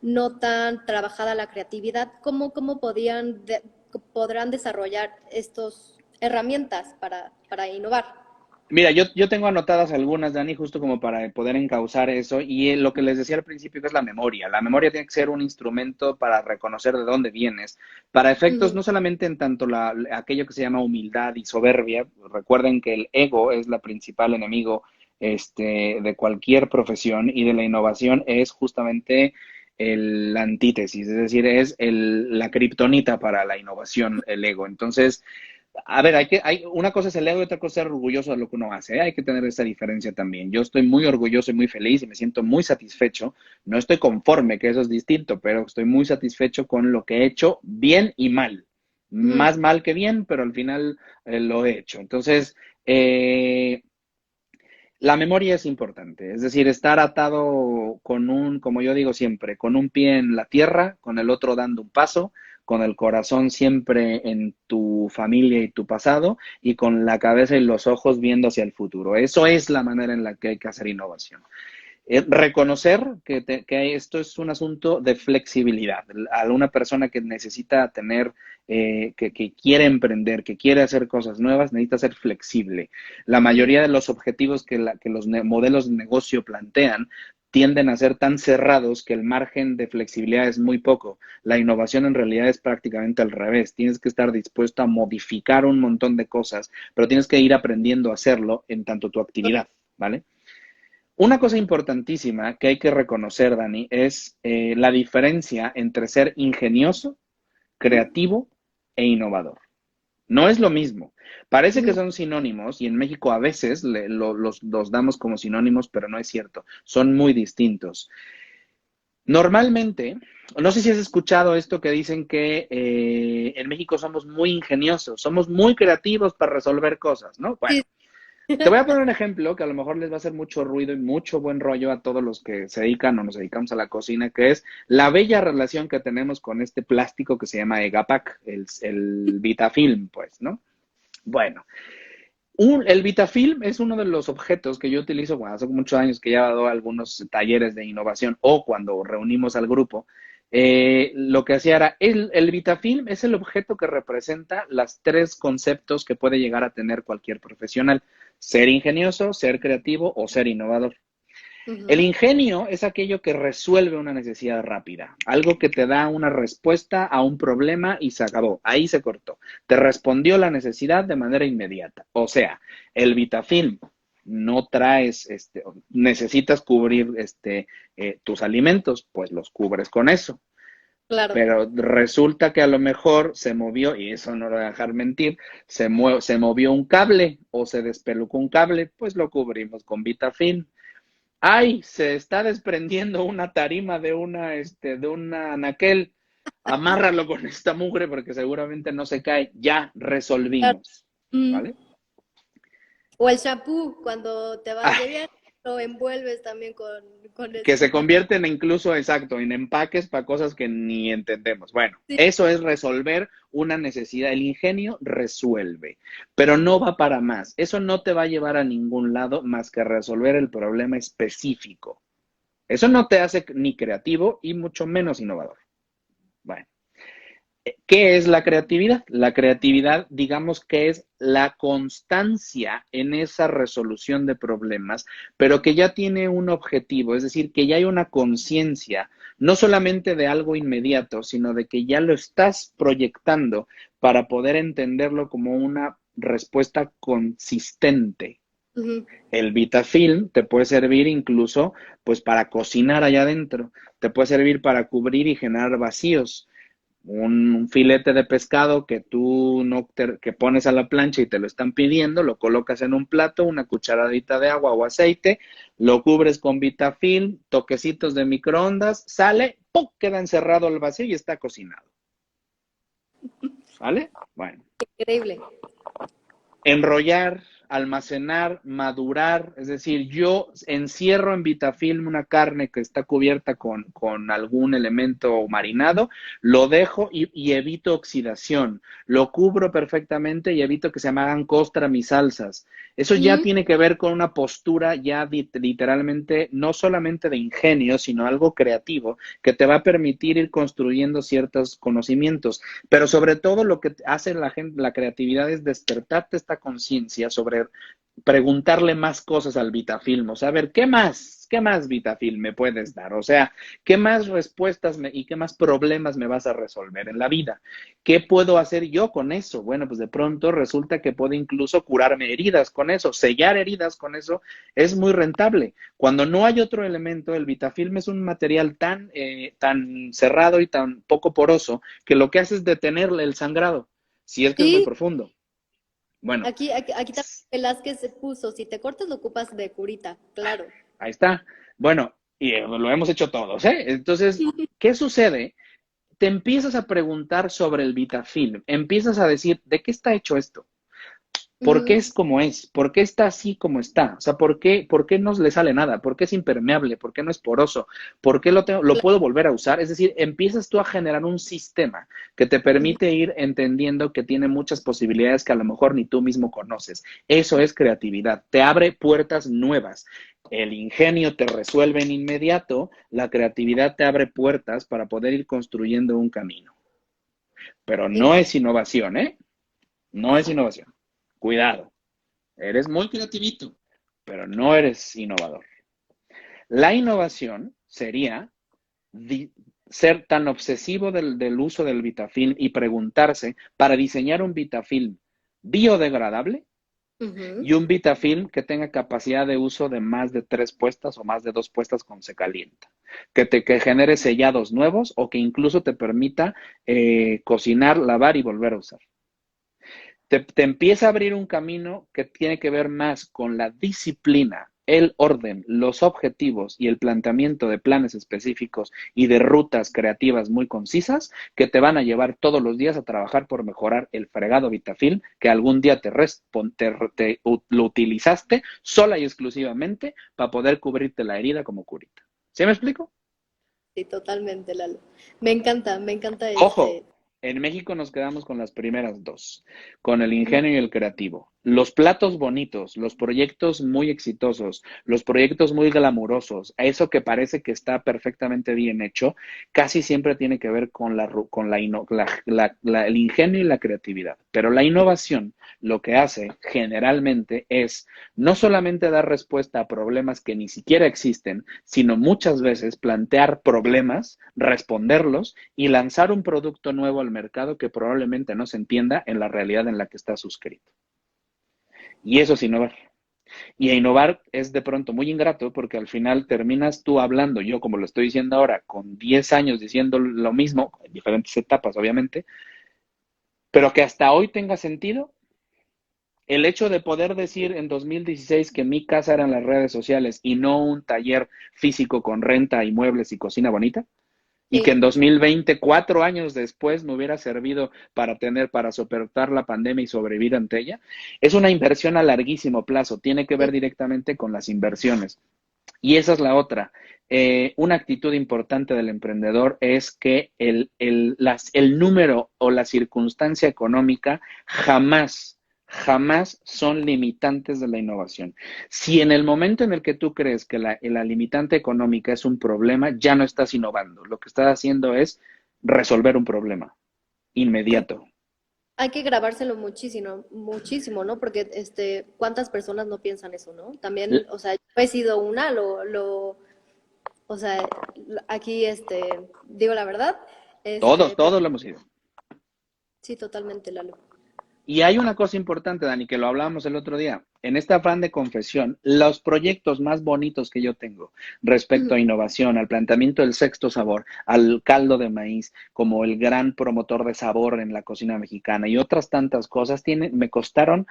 Speaker 1: no tan trabajada la creatividad. ¿Cómo podrán desarrollar estas herramientas para innovar?
Speaker 2: Mira, yo tengo anotadas algunas, Dani, justo como para poder encauzar eso, y lo que les decía al principio que es la memoria. La memoria tiene que ser un instrumento para reconocer de dónde vienes, para efectos
Speaker 1: Ujú.
Speaker 2: no solamente en tanto aquello que se llama humildad y soberbia. Recuerden que el ego es la principal enemigo de cualquier profesión y de la innovación es justamente la antítesis, es decir, es la kriptonita para la innovación, el ego. Entonces, a ver, una cosa es el ego y otra cosa es ser orgulloso de lo que uno hace, ¿eh? Hay que tener esa diferencia también. Yo estoy muy orgulloso y muy feliz y me siento muy satisfecho. No estoy conforme, que eso es distinto, pero estoy muy satisfecho con lo que he hecho, bien y mal.
Speaker 1: Mm.
Speaker 2: Más mal que bien, pero al final lo he hecho. Entonces, eh, la memoria es importante, es decir, estar atado como yo digo siempre, con un pie en la tierra, con el otro dando un paso, con el corazón siempre en tu familia y tu pasado y con la cabeza y los ojos viendo hacia el futuro. Eso es la manera en la que hay que hacer innovación. Reconocer que esto es un asunto de flexibilidad. A una persona que necesita tener, que quiere emprender, que quiere hacer cosas nuevas, necesita ser flexible. La
Speaker 1: Mm.
Speaker 2: mayoría de los objetivos que los modelos de negocio plantean tienden a ser tan cerrados que el margen de flexibilidad es muy poco. La innovación en realidad es prácticamente al revés. Tienes que estar dispuesto a modificar un montón de cosas, pero tienes que ir aprendiendo a hacerlo en tanto tu actividad, ¿vale? Una cosa importantísima que hay que reconocer, Dani, es la diferencia entre ser ingenioso, creativo e innovador. No es lo mismo. Parece que
Speaker 1: Ujú.
Speaker 2: son sinónimos y en México a veces los damos como sinónimos, pero no es cierto. Son muy distintos. Normalmente, no sé si has escuchado esto que dicen que en México somos muy ingeniosos, somos muy creativos para resolver cosas, ¿no?
Speaker 1: Sí.
Speaker 2: Bueno, te voy a poner un ejemplo que a lo mejor les va a hacer mucho ruido y mucho buen rollo a todos los que se dedican o nos dedicamos a la cocina, que es la bella relación que tenemos con este plástico que se llama Egapac, el Vitafilm, pues, ¿no? Bueno, el Vitafilm es uno de los objetos que yo utilizo, bueno, hace muchos años que ya he dado algunos talleres de innovación o cuando reunimos al grupo. Lo que hacía era, el Vitafilm es el objeto que representa los tres conceptos que puede llegar a tener cualquier profesional: ser ingenioso, ser creativo o ser innovador. El
Speaker 1: Ujú.
Speaker 2: ingenio es aquello que resuelve una necesidad rápida, algo que te da una respuesta a un problema y se acabó, ahí se cortó. Te respondió la necesidad de manera inmediata. O sea, el Vitafilm no traes, necesitas cubrir tus alimentos, pues los cubres con eso.
Speaker 1: Claro.
Speaker 2: Pero resulta que a lo mejor se movió, y eso no lo voy a dejar mentir, se movió un cable o se despelucó un cable, pues lo cubrimos con Vitafilm. Ay, se está desprendiendo una tarima de una anaquel. Amárralo con esta mugre porque seguramente no se cae. Ya
Speaker 1: Claro.
Speaker 2: resolvimos,
Speaker 1: Mm.
Speaker 2: ¿vale?
Speaker 1: O el shampoo, cuando te vas
Speaker 2: Ay,
Speaker 1: de viaje, lo envuelves también con
Speaker 2: que
Speaker 1: eso.
Speaker 2: se convierten incluso, exacto, en empaques para cosas que ni entendemos. Bueno,
Speaker 1: Sí.
Speaker 2: eso es resolver una necesidad. El ingenio resuelve, pero no va para más. Eso no te va a llevar a ningún lado más que a resolver el problema específico. Eso no te hace ni creativo y mucho menos innovador. Bueno. ¿Qué es la creatividad? La creatividad, digamos que es la constancia en esa resolución de problemas, pero que ya tiene un objetivo, es decir, que ya hay una conciencia, no solamente de algo inmediato, sino de que ya lo estás proyectando para poder entenderlo como una respuesta consistente.
Speaker 1: Ujú.
Speaker 2: El Vitafilm te puede servir incluso pues para cocinar allá adentro, te puede servir para cubrir y generar vacíos, un filete de pescado que tú no que pones a la plancha y te lo están pidiendo, lo colocas en un plato, una cucharadita de agua o aceite, lo cubres con Vitafilm, toquecitos de microondas, sale, ¡pum! Queda encerrado el vacío y está cocinado. ¿Vale? Bueno.
Speaker 1: Increíble.
Speaker 2: Enrollar, almacenar, madurar, es decir, yo encierro en Vitafilm una carne que está cubierta con algún elemento marinado, lo dejo y evito oxidación, lo cubro perfectamente y evito que se me hagan costra mis salsas. Eso ya
Speaker 1: Ujú.
Speaker 2: tiene que ver con una postura ya literalmente, no solamente de ingenio, sino algo creativo que te va a permitir ir construyendo ciertos conocimientos. Pero sobre todo lo que hace la gente, la creatividad es despertarte esta conciencia sobre preguntarle más cosas al Vitafilm, o sea, a ver, qué más Vitafilm me puedes dar? O sea, ¿qué más respuestas y qué más problemas me vas a resolver en la vida? ¿Qué puedo hacer yo con eso? Bueno, pues de pronto resulta que puedo incluso curarme heridas con eso, sellar heridas con eso, es muy rentable. Cuando no hay otro elemento, el Vitafilm es un material tan cerrado y tan poco poroso que lo que hace es detenerle el sangrado, si es que es muy
Speaker 1: Sí,
Speaker 2: profundo. Bueno,
Speaker 1: aquí también Velázquez se puso, si te cortas lo ocupas de curita, claro.
Speaker 2: ahí está. Bueno, y lo hemos hecho todos, ¿eh? Entonces, ¿qué sucede? Te empiezas a preguntar sobre el Vitafilm, empiezas a decir, ¿de qué está hecho esto? ¿Por qué
Speaker 1: Ujú.
Speaker 2: es como es? ¿Por qué está así como está? O sea, ¿por qué no le sale nada? ¿Por qué es impermeable? ¿Por qué no es poroso? ¿Por qué lo
Speaker 1: Claro.
Speaker 2: puedo volver a usar? Es decir, empiezas tú a generar un sistema que te
Speaker 1: Ujú.
Speaker 2: permite ir entendiendo que tiene muchas posibilidades que a lo mejor ni tú mismo conoces. Eso es creatividad. Te abre puertas nuevas. El ingenio te resuelve en inmediato, la creatividad te abre puertas para poder ir construyendo un camino. Pero
Speaker 1: Me
Speaker 2: no
Speaker 1: encanta.
Speaker 2: es innovación, ¿eh? No es innovación. Cuidado. Eres muy creativito, pero no eres innovador. La innovación sería ser tan obsesivo del uso del Vitafilm y preguntarse para diseñar un Vitafilm biodegradable
Speaker 1: Ujú.
Speaker 2: y un Vitafilm que tenga capacidad de uso de más de 3 puestas o más de 2 puestas cuando se calienta, que genere sellados nuevos o que incluso te permita cocinar, lavar y volver a usar. Te empieza a abrir un camino que tiene que ver más con la disciplina, el orden, los objetivos y el planteamiento de planes específicos y de rutas creativas muy concisas que te van a llevar todos los días a trabajar por mejorar el fregado Vitafilm que algún día lo utilizaste sola y exclusivamente para poder cubrirte la herida como curita. ¿Sí me explico?
Speaker 1: Sí, totalmente, Lalo. Me encanta
Speaker 2: Ojo,
Speaker 1: este.
Speaker 2: en México nos quedamos con las primeras dos, con el
Speaker 1: Ujú.
Speaker 2: ingenio y el creativo. Los platos bonitos, los proyectos muy exitosos, los proyectos muy glamurosos, eso que parece que está perfectamente bien hecho, casi siempre tiene que ver con el ingenio y la creatividad. Pero la innovación lo que hace generalmente es no solamente dar respuesta a problemas que ni siquiera existen, sino muchas veces plantear problemas, responderlos y lanzar un producto nuevo al mercado que probablemente no se entienda en la realidad en la que está suscrito. Y eso es innovar. Y a innovar es de pronto muy ingrato porque al final terminas tú hablando, yo como lo estoy diciendo ahora, con 10 años diciendo lo mismo, en diferentes etapas obviamente, pero que hasta hoy tenga sentido. El hecho de poder decir en 2016 que mi casa eran las redes sociales y no un taller físico con renta y muebles y cocina bonita, y que
Speaker 1: Sí.
Speaker 2: en 2020, 4 años después, me hubiera servido para soportar la pandemia y sobrevivir ante ella, es una inversión a larguísimo plazo, tiene que ver
Speaker 1: Sí.
Speaker 2: directamente con las inversiones. Y esa es la otra. Una actitud importante del emprendedor es que el número o la circunstancia económica jamás son limitantes de la innovación. Si en el momento en el que tú crees que la limitante económica es un problema, ya no estás innovando. Lo que estás haciendo es resolver un problema inmediato.
Speaker 1: Hay que grabárselo muchísimo, muchísimo, ¿no? Porque ¿cuántas personas no piensan eso, ¿no? También, o sea, yo he sido una, o sea, aquí, digo la verdad,
Speaker 2: Todos lo hemos ido.
Speaker 1: sí, totalmente, Lalo.
Speaker 2: Y hay una cosa importante, Dani, que lo hablábamos el otro día. En este afán de confesión, los proyectos más bonitos que yo tengo respecto
Speaker 1: Ujú.
Speaker 2: a innovación, al planteamiento del sexto sabor, al caldo de maíz, como el gran promotor de sabor en la cocina mexicana y otras tantas cosas, me costaron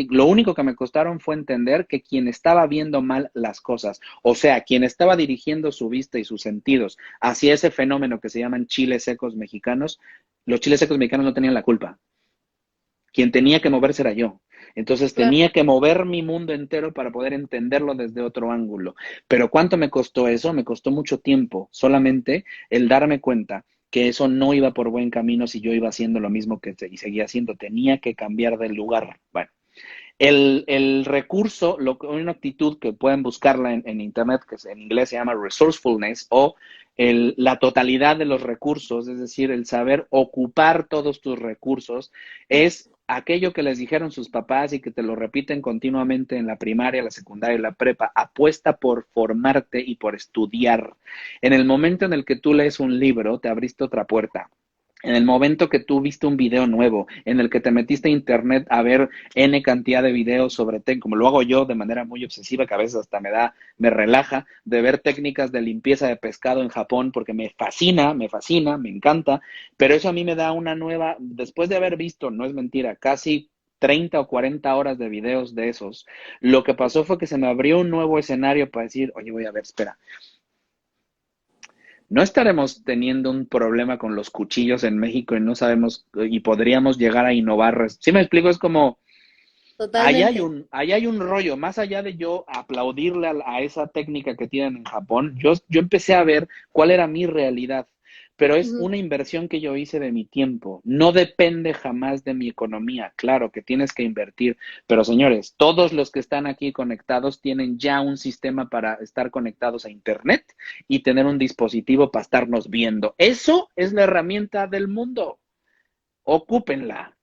Speaker 2: lo único que me costaron fue entender que quien estaba viendo mal las cosas, o sea, quien estaba dirigiendo su vista y sus sentidos hacia ese fenómeno que se llaman chiles secos mexicanos, los chiles secos mexicanos no tenían la culpa. Quien tenía que moverse era yo. Entonces
Speaker 1: Claro.
Speaker 2: tenía que mover mi mundo entero para poder entenderlo desde otro ángulo. Pero ¿cuánto me costó eso? Me costó mucho tiempo. Solamente el darme cuenta que eso no iba por buen camino si yo iba haciendo lo mismo y seguía haciendo. Tenía que cambiar de lugar. Bueno, el recurso, una actitud que pueden buscarla en internet, que en inglés se llama resourcefulness, o la totalidad de los recursos, es decir, el saber ocupar todos tus recursos, es aquello que les dijeron sus papás y que te lo repiten continuamente en la primaria, la secundaria y la prepa. Apuesta por formarte y por estudiar. En el momento en el que tú lees un libro, te abriste otra puerta. En el momento que tú viste un video nuevo, en el que te metiste a internet a ver N cantidad de videos sobre como lo hago yo de manera muy obsesiva, que a veces hasta me relaja, de ver técnicas de limpieza de pescado en Japón, porque me encanta, pero eso a mí me da una nueva, después de haber visto, no es mentira, casi 30 o 40 horas de videos de esos, lo que pasó fue que se me abrió un nuevo escenario para decir, oye, voy a ver, espera, no estaremos teniendo un problema con los cuchillos en México y no sabemos y podríamos llegar a innovar. ¿Sí me explico? Es como,
Speaker 1: Totalmente.
Speaker 2: ahí hay un rollo, más allá de yo aplaudirle a esa técnica que tienen en Japón, yo empecé a ver cuál era mi realidad, pero es
Speaker 1: Ujú.
Speaker 2: una inversión que yo hice de mi tiempo, no depende jamás de mi economía, claro que tienes que invertir, pero señores, todos los que están aquí conectados tienen ya un sistema para estar conectados a Internet y tener un dispositivo para estarnos viendo. Eso es la herramienta del mundo, ocúpenla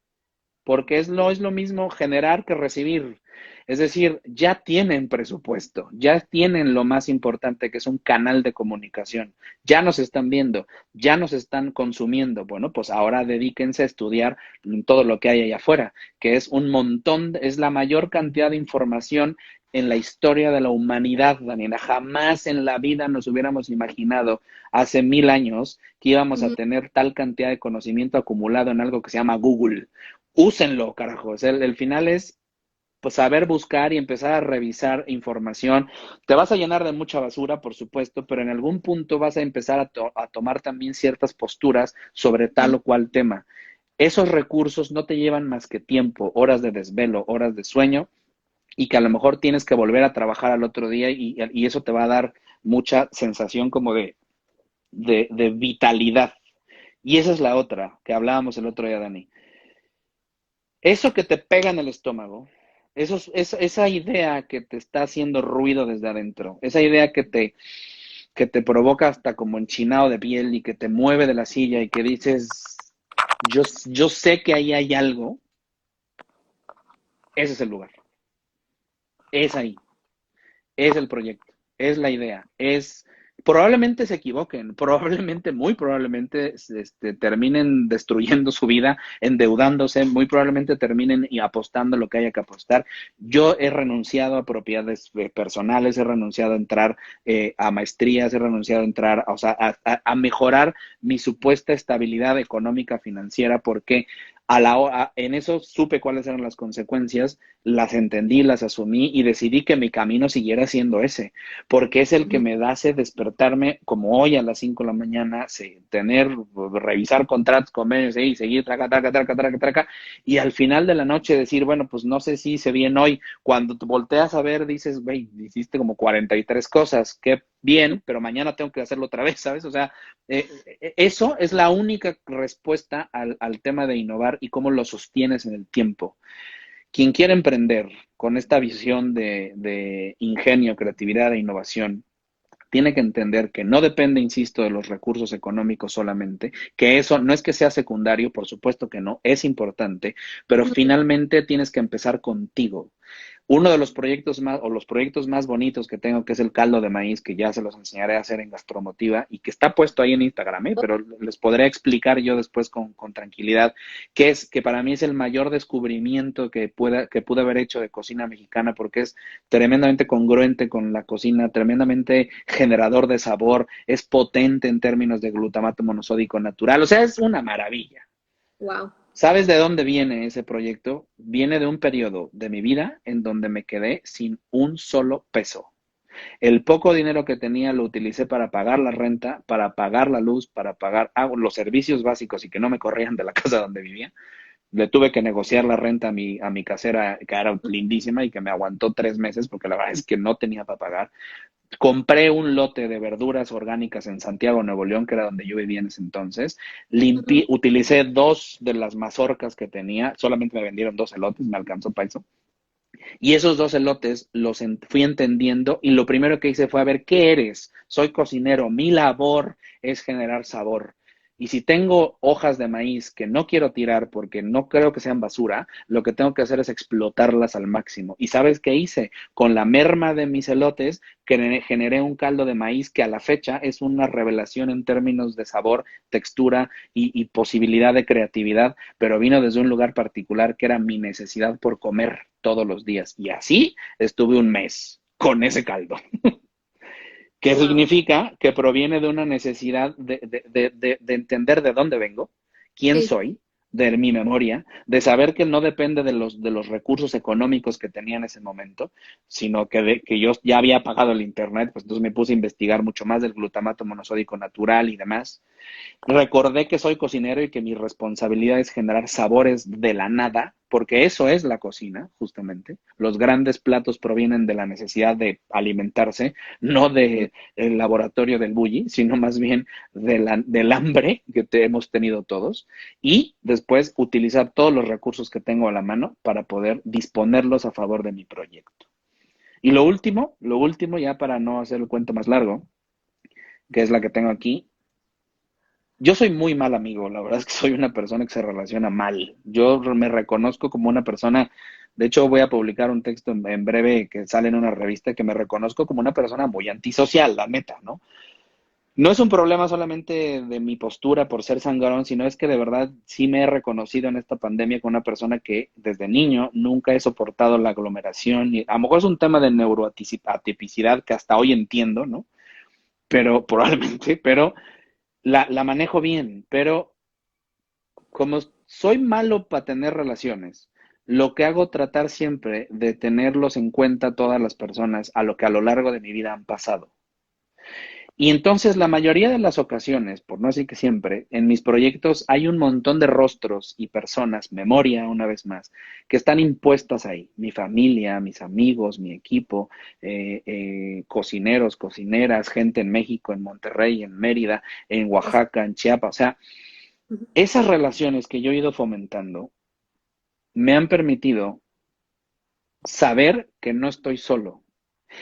Speaker 2: porque no es lo mismo generar que recibir. Es decir, ya tienen presupuesto, ya tienen lo más importante que es un canal de comunicación, ya nos están viendo, ya nos están consumiendo. Bueno, pues ahora dedíquense a estudiar todo lo que hay allá afuera, que es un montón, es la mayor cantidad de información en la historia de la humanidad, Daniela. Jamás en la vida nos hubiéramos imaginado hace 1000 años que íbamos a
Speaker 1: Ujú.
Speaker 2: tener tal cantidad de conocimiento acumulado en algo que se llama Google. Úsenlo, carajo. El final es pues, saber buscar y empezar a revisar información. Te vas a llenar de mucha basura, por supuesto, pero en algún punto vas a empezar a tomar también ciertas posturas sobre tal
Speaker 1: Ujú.
Speaker 2: o cual tema. Esos recursos no te llevan más que tiempo, horas de desvelo, horas de sueño, y que a lo mejor tienes que volver a trabajar al otro día y eso te va a dar mucha sensación como de vitalidad. Y esa es la otra que hablábamos el otro día, Dani. Eso que te pega en el estómago, esa idea que te está haciendo ruido desde adentro, esa idea que te provoca hasta como enchinado de piel y que te mueve de la silla y que dices, yo sé que ahí hay algo, ese es el lugar, es ahí. Es el proyecto, es la idea, probablemente se equivoquen, probablemente, muy probablemente, terminen destruyendo su vida, endeudándose, muy probablemente terminen y apostando lo que haya que apostar. Yo he renunciado a propiedades personales, he renunciado a entrar a maestrías, he renunciado a entrar, o sea, a mejorar mi supuesta estabilidad económica financiera, porque en eso supe cuáles eran las consecuencias, las entendí, las asumí y decidí que mi camino siguiera siendo ese, porque es el que me hace despertarme como hoy a las 5 de la mañana, revisar contratos, convenios y seguir traca, traca, traca, traca, traca, y al final de la noche decir, bueno, pues no sé si hice bien hoy. Cuando te volteas a ver, dices, güey, hiciste como 43 cosas, qué bien, pero mañana tengo que hacerlo otra vez, ¿sabes? O sea, eso es la única respuesta al tema de innovar y cómo lo sostienes en el tiempo. Quien quiere emprender con esta visión de ingenio, creatividad e innovación, tiene que entender que no depende, insisto, de los recursos económicos solamente, que eso no es que sea secundario, por supuesto que no, es importante, pero finalmente tienes que empezar contigo. Uno de los proyectos más, o los proyectos más bonitos que tengo, que es el caldo de maíz, que ya se los enseñaré a hacer en Gastromotiva y que está puesto ahí en Instagram, pero les podré explicar yo después con tranquilidad, que para mí es el mayor descubrimiento que pude haber hecho de cocina mexicana, porque es tremendamente congruente con la cocina, tremendamente generador de sabor, es potente en términos de glutamato monosódico natural, o sea, es una maravilla.
Speaker 1: Wow.
Speaker 2: ¿Sabes de dónde viene ese proyecto? Viene de un periodo de mi vida en donde me quedé sin un solo peso. El poco dinero que tenía lo utilicé para pagar la renta, para pagar la luz, para pagar los servicios básicos y que no me corrían de la casa donde vivía. Le tuve que negociar la renta a mi casera, que era lindísima y que me aguantó 3 meses porque la verdad es que no tenía para pagar. Compré un lote de verduras orgánicas en Santiago, Nuevo León, que era donde yo vivía en ese entonces. Utilicé 2 de las mazorcas que tenía, solamente me vendieron 2 elotes, me alcanzó para eso. Y esos 2 elotes fui entendiendo y lo primero que hice fue a ver qué eres. Soy cocinero, mi labor es generar sabor. Y si tengo hojas de maíz que no quiero tirar porque no creo que sean basura, lo que tengo que hacer es explotarlas al máximo. ¿Y sabes qué hice? Con la merma de mis elotes, generé un caldo de maíz que a la fecha es una revelación en términos de sabor, textura y posibilidad de creatividad, pero vino desde un lugar particular que era mi necesidad por comer todos los días. Y así estuve un mes con ese caldo. ¿Qué
Speaker 1: Wow.
Speaker 2: significa? Que proviene de una necesidad de entender de dónde vengo, quién
Speaker 1: Sí.
Speaker 2: soy, de mi memoria, de saber que no depende de los recursos económicos que tenía en ese momento, sino que yo ya había pagado el internet, pues entonces me puse a investigar mucho más del glutamato monosódico natural y demás. Recordé que soy cocinero y que mi responsabilidad es generar sabores de la nada, porque eso es la cocina, justamente. Los grandes platos provienen de la necesidad de alimentarse, no del laboratorio del bully, sino más bien del hambre que hemos tenido todos. Y después utilizar todos los recursos que tengo a la mano para poder disponerlos a favor de mi proyecto. Y lo último, ya para no hacer el cuento más largo, que es la que tengo aquí, yo soy muy mal amigo, la verdad es que soy una persona que se relaciona mal. Yo me reconozco como una persona, de hecho voy a publicar un texto en breve que sale en una revista que me reconozco como una persona muy antisocial, la neta, ¿no? No es un problema solamente de mi postura por ser sangrón, sino es que de verdad sí me he reconocido en esta pandemia como una persona que desde niño nunca he soportado la aglomeración. Y a lo mejor es un tema de neuroatipicidad que hasta hoy entiendo, ¿no? Pero probablemente, pero la manejo bien, pero como soy malo para tener relaciones, lo que hago tratar siempre de tenerlos en cuenta todas las personas a lo que a lo largo de mi vida han pasado. Y entonces la mayoría de las ocasiones, por no decir que siempre, en mis proyectos hay un montón de rostros y personas, memoria una vez más, que están impuestas ahí. Mi familia, mis amigos, mi equipo, cocineros, cocineras, gente en México, en Monterrey, en Mérida, en Oaxaca, en Chiapas. O sea, esas relaciones que yo he ido fomentando me han permitido saber que no estoy solo.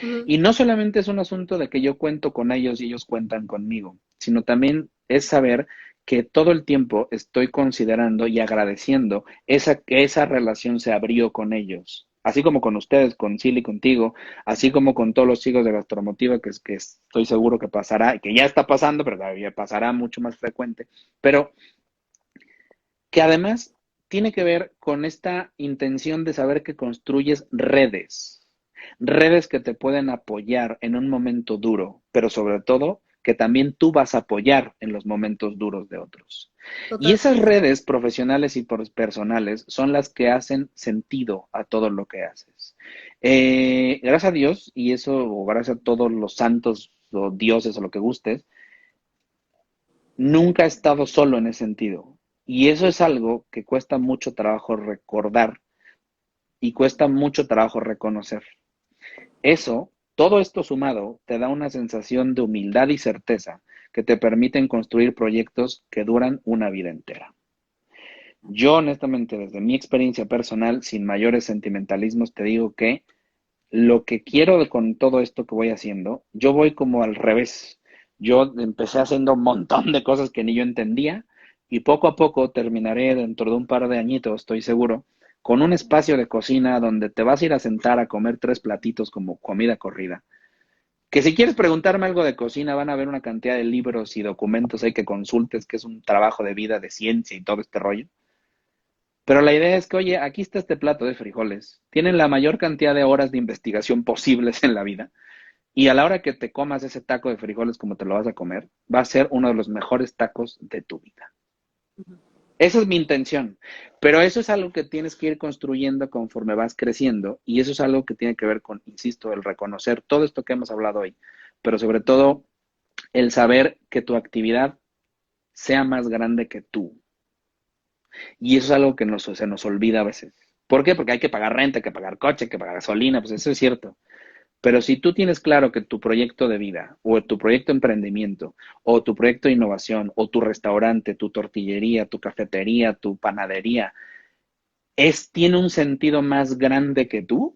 Speaker 1: Ujú.
Speaker 2: Y no solamente es un asunto de que yo cuento con ellos y ellos cuentan conmigo, sino también es saber que todo el tiempo estoy considerando y agradeciendo que esa relación se abrió con ellos. Así como con ustedes, con Silly, contigo, así como con todos los chicos de Gastromotiva, que estoy seguro que pasará, que ya está pasando, pero todavía pasará mucho más frecuente. Pero que además tiene que ver con esta intención de saber que construyes redes, redes que te pueden apoyar en un momento duro, pero sobre todo que también tú vas a apoyar en los momentos duros de otros. Y esas
Speaker 1: Totalmente.
Speaker 2: redes profesionales y personales son las que hacen sentido a todo lo que haces. Gracias a Dios, y eso, o gracias a todos los santos o dioses o lo que gustes, nunca he estado solo en ese sentido. Y eso es algo que cuesta mucho trabajo recordar y cuesta mucho trabajo reconocer. Eso, todo esto sumado, te da una sensación de humildad y certeza que te permiten construir proyectos que duran una vida entera. Yo, honestamente, desde mi experiencia personal, sin mayores sentimentalismos, te digo que lo que quiero con todo esto que voy haciendo, yo voy como al revés. Yo empecé haciendo un montón de cosas que ni yo entendía y poco a poco terminaré dentro de un par de añitos, estoy seguro, con un espacio de cocina donde te vas a ir a sentar a comer 3 platitos como comida corrida. Que si quieres preguntarme algo de cocina, van a ver una cantidad de libros y documentos ahí que consultes, que es un trabajo de vida, de ciencia y todo este rollo. Pero la idea es que, oye, aquí está este plato de frijoles. Tienen la mayor cantidad de horas de investigación posibles en la vida. Y a la hora que te comas ese taco de frijoles como te lo vas a comer, va a ser uno de los mejores tacos de tu vida. Esa es mi intención. Pero eso es algo que tienes que ir construyendo conforme vas creciendo. Y eso es algo que tiene que ver con, insisto, el reconocer todo esto que hemos hablado hoy. Pero sobre todo, el saber que tu actividad sea más grande que tú. Y eso es algo que se nos olvida a veces. ¿Por qué? Porque hay que pagar renta, hay que pagar coche, hay que pagar gasolina, pues eso es cierto. Pero si tú tienes claro que tu proyecto de vida, o tu proyecto de emprendimiento, o tu proyecto de innovación, o tu restaurante, tu tortillería, tu cafetería, tu panadería, tiene un sentido más grande que tú,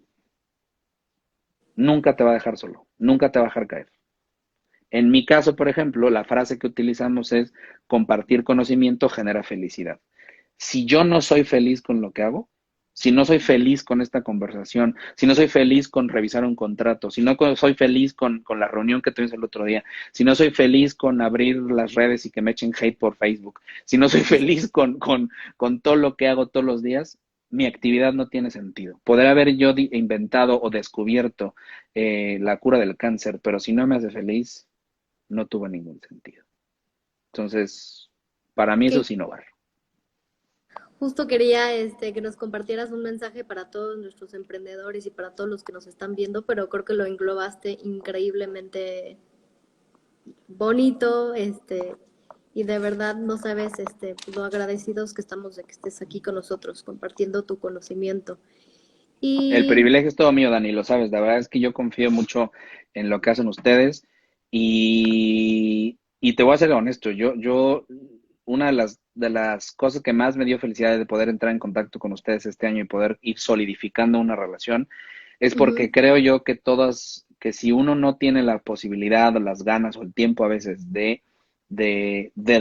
Speaker 2: nunca te va a dejar solo, nunca te va a dejar caer. En mi caso, por ejemplo, la frase que utilizamos es compartir conocimiento genera felicidad. Si yo no soy feliz con lo que hago, si no soy feliz con esta conversación, si no soy feliz con revisar un contrato, si no soy feliz con la reunión que tuvimos el otro día, si no soy feliz con abrir las redes y que me echen hate por Facebook, si no soy feliz con todo lo que hago todos los días, mi actividad no tiene sentido. Podré haber yo inventado o descubierto la cura del cáncer, pero si no me hace feliz, no tuvo ningún sentido. Entonces, para mí eso
Speaker 1: Que
Speaker 2: es innovar.
Speaker 1: justo quería que nos compartieras un mensaje para todos nuestros emprendedores y para todos los que nos están viendo, pero creo que lo englobaste increíblemente bonito, y de verdad no sabes, pues, lo agradecidos que estamos de que estés aquí con nosotros, compartiendo tu conocimiento.
Speaker 2: El
Speaker 1: Y
Speaker 2: privilegio es todo mío, Dani, lo sabes. La verdad es que yo confío mucho en lo que hacen ustedes y te voy a ser honesto. Una de las cosas que más me dio felicidad de poder entrar en contacto con ustedes este año y poder ir solidificando una relación es
Speaker 1: ujú,
Speaker 2: porque creo yo que que si uno no tiene la posibilidad, o las ganas o el tiempo a veces de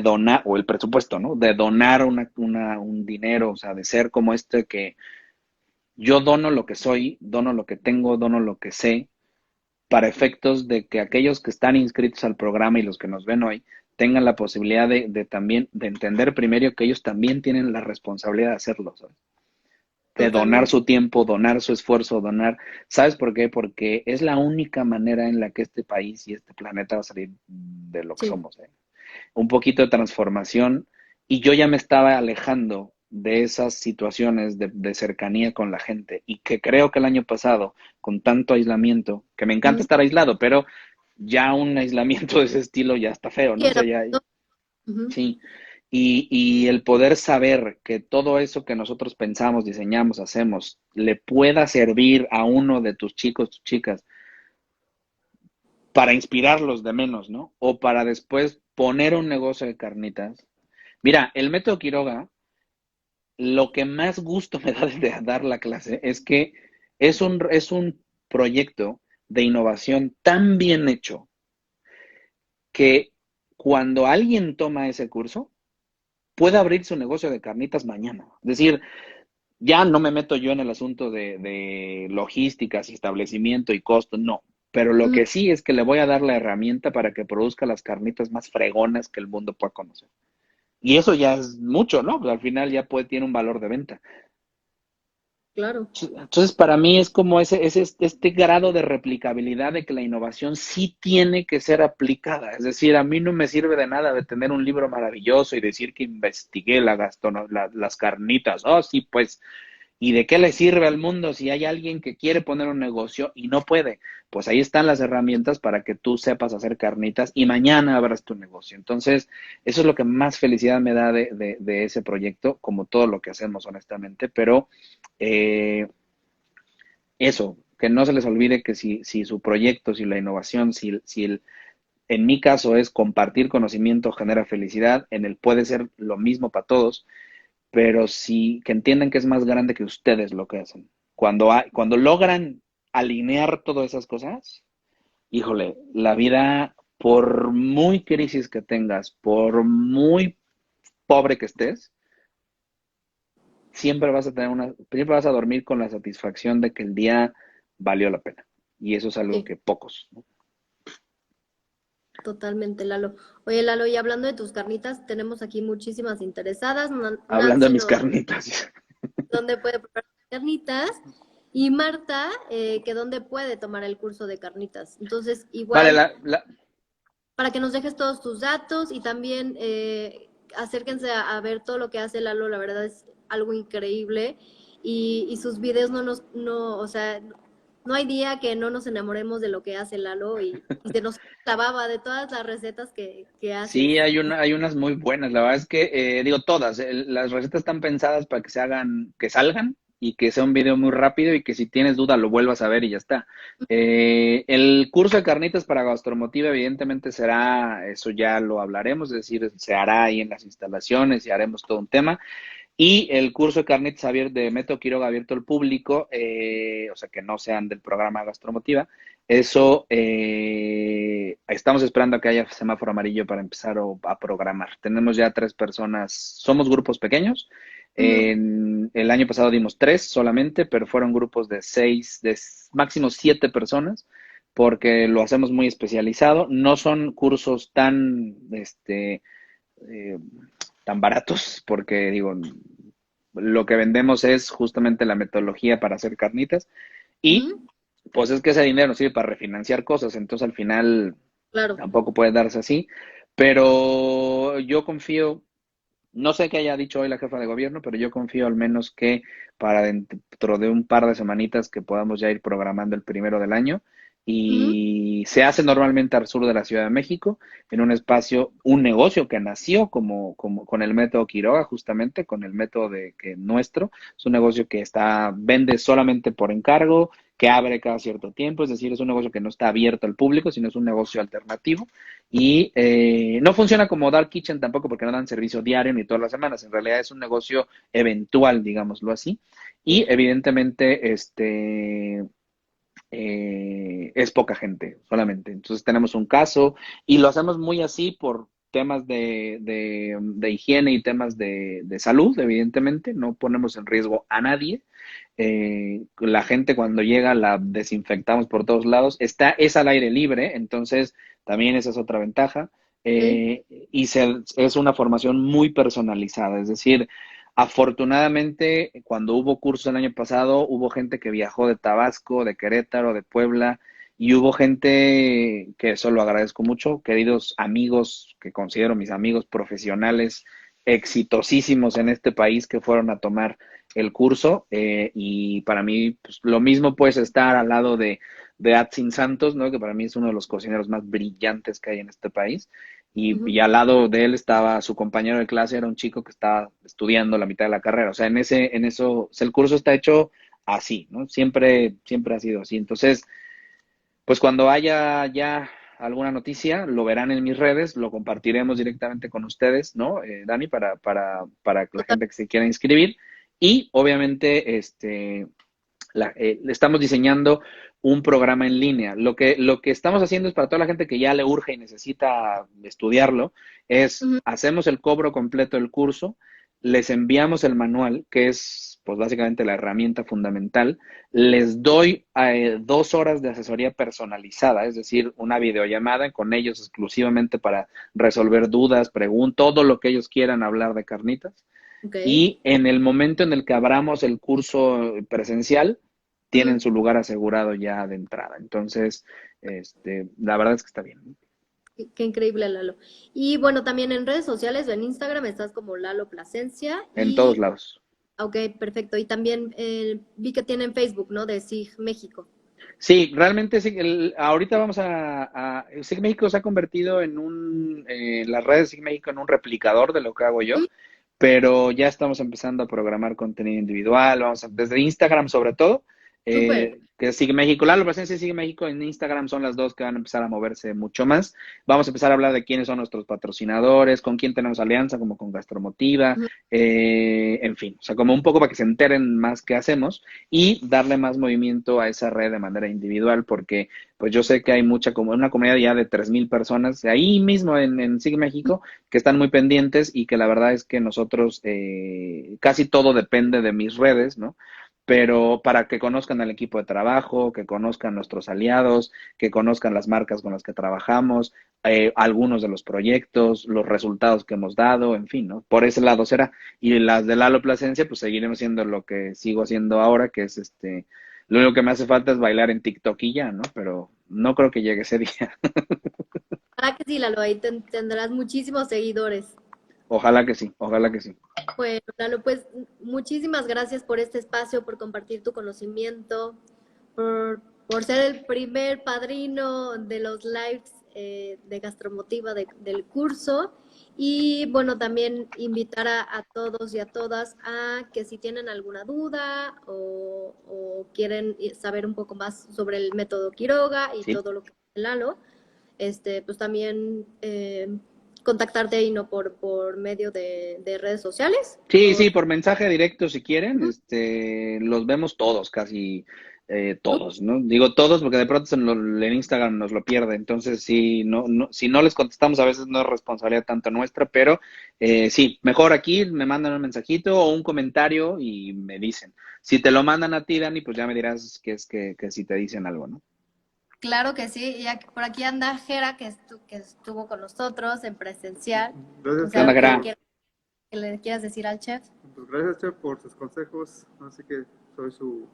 Speaker 2: donar, o el presupuesto, ¿no? De donar un dinero, o sea, de ser como que yo dono lo que soy, dono lo que tengo, dono lo que sé, para efectos de que aquellos que están inscritos al programa y los que nos ven hoy tengan la posibilidad de también, de entender primero que ellos también tienen la responsabilidad de hacerlo, ¿sabes? De donar
Speaker 1: totalmente.
Speaker 2: su tiempo, donar su esfuerzo, donar. ¿Sabes por qué? Porque es la única manera en la que este país y este planeta va a salir de lo que
Speaker 1: Sí.
Speaker 2: somos, ¿eh? Un poquito de transformación y yo ya me estaba alejando de esas situaciones de cercanía con la gente y que creo que el año pasado, con tanto aislamiento, que me encanta
Speaker 1: Ujú.
Speaker 2: estar aislado, pero ya un aislamiento de ese estilo ya está feo,
Speaker 1: Sí,
Speaker 2: ¿no? O sea,
Speaker 1: era-
Speaker 2: ya,
Speaker 1: ujú.
Speaker 2: sí. Y el poder saber que todo eso que nosotros pensamos, diseñamos, hacemos, le pueda servir a uno de tus chicos, tus chicas, para inspirarlos de menos, ¿no? O para después poner un negocio de carnitas. Mira, el método Quiroga, lo que más gusto me da de dar la clase es que es un proyecto de innovación tan bien hecho que cuando alguien toma ese curso, puede abrir su negocio de carnitas mañana. Es decir, ya no me meto yo en el asunto de logísticas y establecimiento y costo, no. Pero lo
Speaker 1: Ujú.
Speaker 2: que sí es que le voy a dar la herramienta para que produzca las carnitas más fregonas que el mundo pueda conocer. Y eso ya es mucho, ¿no? Pues al final ya tiene un valor de venta.
Speaker 1: Claro.
Speaker 2: Entonces, para mí es como este grado de replicabilidad de que la innovación sí tiene que ser aplicada. Es decir, a mí no me sirve de nada de tener un libro maravilloso y decir que investigué las carnitas. Oh, sí, pues, ¿y de qué le sirve al mundo si hay alguien que quiere poner un negocio y no puede? Pues ahí están las herramientas para que tú sepas hacer carnitas y mañana abras tu negocio. Entonces, eso es lo que más felicidad me da de ese proyecto, como todo lo que hacemos, honestamente. Pero eh, eso, que no se les olvide que si su proyecto, si la innovación, en mi caso es compartir conocimiento genera felicidad, en el puede ser lo mismo para todos, pero sí que entiendan que es más grande que ustedes lo que hacen. Cuando logran alinear todas esas cosas, híjole, la vida, por muy crisis que tengas, por muy pobre que estés, siempre vas a dormir con la satisfacción de que el día valió la pena. Y eso es algo
Speaker 1: Sí,
Speaker 2: que pocos, ¿no?
Speaker 1: totalmente, Lalo. Oye, Lalo, y hablando de tus carnitas, tenemos aquí muchísimas interesadas.
Speaker 2: Hablando de
Speaker 1: Nancy
Speaker 2: mis
Speaker 1: nos
Speaker 2: carnitas.
Speaker 1: dónde puede probar carnitas y Marta que dónde puede tomar el curso de carnitas. Entonces,
Speaker 2: Vale,
Speaker 1: igual para que nos dejes todos tus datos y también acérquense a ver todo lo que hace Lalo, la verdad es algo increíble y sus videos no, o sea, no hay día que no nos enamoremos de lo que hace Lalo y se nos la baba de todas las recetas que haces.
Speaker 2: sí, hay unas muy buenas. La verdad es que, digo, todas, las recetas están pensadas para que se hagan, que salgan y que sea un video muy rápido y que si tienes duda lo vuelvas a ver y ya está. El curso de carnitas para Gastromotiva, evidentemente será, eso ya lo hablaremos, es decir, se hará ahí en las instalaciones y haremos todo un tema. Y el curso de carnitas abierto de Método Quiroga abierto al público, o sea, que no sean del programa Gastromotiva, eso estamos esperando a que haya semáforo amarillo para empezar a programar. Tenemos ya 3 personas, somos grupos pequeños.
Speaker 1: Ujú.
Speaker 2: El año pasado dimos 3 solamente, pero fueron grupos de 6, de máximo 7 personas, porque lo hacemos muy especializado. No son cursos eh, tan baratos, porque digo, lo que vendemos es justamente la metodología para hacer carnitas y
Speaker 1: Ujú.
Speaker 2: pues es que ese dinero nos sirve para refinanciar cosas, entonces al final
Speaker 1: Claro.
Speaker 2: tampoco puede darse así, pero yo confío, no sé qué haya dicho hoy la jefa de gobierno, pero yo confío al menos que para dentro de un par de semanitas que podamos ya ir programando el primero del año
Speaker 1: Ujú.
Speaker 2: y se hace normalmente al sur de la Ciudad de México, en un espacio, un negocio que nació como con el método Quiroga, justamente con el método de que nuestro, es un negocio que vende solamente por encargo, que abre cada cierto tiempo, es decir, es un negocio que no está abierto al público, sino es un negocio alternativo y no funciona como Dark Kitchen tampoco porque no dan servicio diario ni todas las semanas. En realidad es un negocio eventual, digámoslo así. Y
Speaker 1: Sí.
Speaker 2: evidentemente, es poca gente solamente. Entonces tenemos un caso y lo hacemos muy así por temas de higiene y temas de salud, evidentemente. No ponemos en riesgo a nadie. La gente cuando llega la desinfectamos por todos lados. Es al aire libre, entonces también esa es otra ventaja.
Speaker 1: Ok.
Speaker 2: Es una formación muy personalizada, es decir, afortunadamente cuando hubo cursos el año pasado, hubo gente que viajó de Tabasco, de Querétaro, de Puebla, y hubo gente que eso lo agradezco mucho, queridos amigos que considero mis amigos profesionales exitosísimos en este país que fueron a tomar el curso y para mí pues, lo mismo puedes estar al lado de Atsin Santos, ¿no? Que para mí es uno de los cocineros más brillantes que hay en este país. Y
Speaker 1: Ujú.
Speaker 2: al lado de él estaba su compañero de clase, era un chico que estaba estudiando la mitad de la carrera. O sea, en eso, o sea, el curso está hecho así, ¿no? Siempre ha sido así. Entonces, pues cuando haya ya alguna noticia, lo verán en mis redes, lo compartiremos directamente con ustedes, ¿no? Dani, para la
Speaker 1: Total.
Speaker 2: gente que se quiera inscribir. Y obviamente, estamos diseñando un programa en línea. Lo que estamos haciendo es para toda la gente que ya le urge y necesita estudiarlo, es
Speaker 1: Ujú.
Speaker 2: hacemos el cobro completo del curso, les enviamos el manual, que es pues básicamente la herramienta fundamental, les doy 2 horas de asesoría personalizada, es decir, una videollamada con ellos exclusivamente para resolver dudas, preguntas, todo lo que ellos quieran hablar de carnitas.
Speaker 1: Ok.
Speaker 2: Y en el momento en el que abramos el curso presencial, tienen
Speaker 1: Ujú.
Speaker 2: su lugar asegurado ya de entrada. Entonces, la verdad es que está bien.
Speaker 1: Qué increíble, Lalo. Y bueno, también en redes sociales o en Instagram estás como Lalo Plasencia
Speaker 2: En todos
Speaker 1: y,
Speaker 2: lados.
Speaker 1: ok, perfecto. Y también vi que tienen Facebook, ¿no? De SIG México.
Speaker 2: Sí, realmente sí, ahorita vamos SIG México se ha convertido las redes de SIG México en un replicador de lo que hago yo,
Speaker 1: Mm.
Speaker 2: pero ya estamos empezando a programar contenido individual, desde Instagram sobre todo,
Speaker 1: Súper.
Speaker 2: que Sigue México, la presencia de Sigue México en Instagram son las dos que van a empezar a moverse mucho más. Vamos a empezar a hablar de quiénes son nuestros patrocinadores, con quién tenemos alianza, como con Gastromotiva,
Speaker 1: Ujú.
Speaker 2: en fin, o sea, como un poco para que se enteren más qué hacemos y darle más movimiento a esa red de manera individual, porque pues yo sé que hay una comunidad ya de 3,000 personas ahí mismo en Sigue México que están muy pendientes y que la verdad es que nosotros casi todo depende de mis redes, ¿no? Pero para que conozcan al equipo de trabajo, que conozcan nuestros aliados, que conozcan las marcas con las que trabajamos, algunos de los proyectos, los resultados que hemos dado, en fin, ¿no? Por ese lado será. Y las de Lalo Plasencia, pues seguiremos haciendo lo que sigo haciendo ahora, que es lo único que me hace falta es bailar en TikTok y ya, ¿no? Pero no creo que llegue ese día.
Speaker 1: Para que sí, Lalo, ahí tendrás muchísimos seguidores.
Speaker 2: Ojalá que sí, ojalá que sí.
Speaker 1: Bueno, Lalo, pues muchísimas gracias por este espacio, por compartir tu conocimiento, por ser el primer padrino de los lives de Gastromotiva del curso. Y bueno, también invitar a todos y a todas a que si tienen alguna duda o quieren saber un poco más sobre el método Quiroga y
Speaker 2: Sí.
Speaker 1: todo lo que hace Lalo, pues también contactarte ahí, ¿no? Por medio de redes sociales.
Speaker 2: Sí, sí,
Speaker 1: Por...
Speaker 2: por mensaje directo si quieren,
Speaker 1: Ujú.
Speaker 2: los vemos todos, casi todos, ¿no? Digo todos porque de pronto en Instagram nos lo pierde, entonces sí, si no les contestamos a veces no es responsabilidad tanto nuestra, pero sí, mejor aquí me mandan un mensajito o un comentario y me dicen. Si te lo mandan a ti, Dani, pues ya me dirás que si te dicen algo, ¿no?
Speaker 1: Claro que sí, y por aquí anda Jera, que estuvo con nosotros en presencial. No
Speaker 3: Gracias,
Speaker 1: sé,
Speaker 2: ¿Qué onda,
Speaker 1: algo
Speaker 3: chef.
Speaker 2: Gra?
Speaker 1: que le quieras decir al chef.
Speaker 3: Pues gracias, chef, por sus consejos. Así que soy su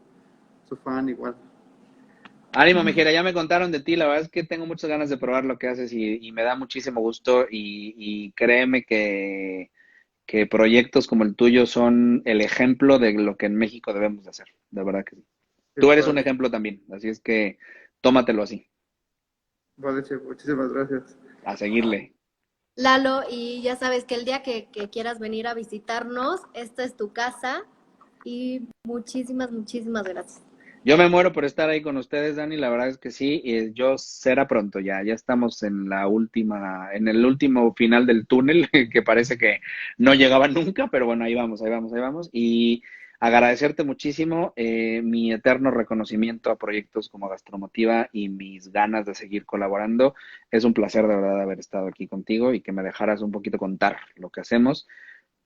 Speaker 3: fan igual.
Speaker 2: Ánimo, Mejera, ya me contaron de ti, la verdad es que tengo muchas ganas de probar lo que haces y me da muchísimo gusto y créeme que proyectos como el tuyo son el ejemplo de lo que en México debemos de hacer, de verdad que sí.
Speaker 3: Sí,
Speaker 2: Tú eres un
Speaker 3: vale,
Speaker 2: ejemplo también, así es que tómatelo así,
Speaker 3: vale, chef, muchísimas gracias.
Speaker 2: a seguirle.
Speaker 1: Lalo, y ya sabes que el día que quieras venir a visitarnos, esta es tu casa y muchísimas, muchísimas gracias.
Speaker 2: Yo me muero por estar ahí con ustedes, Dani, la verdad es que sí, y yo será pronto ya estamos en el último final del túnel, que parece que no llegaba nunca, pero bueno, ahí vamos, ahí vamos, ahí vamos, y agradecerte muchísimo mi eterno reconocimiento a proyectos como Gastromotiva y mis ganas de seguir colaborando. Es un placer de verdad haber estado aquí contigo y que me dejaras un poquito contar lo que hacemos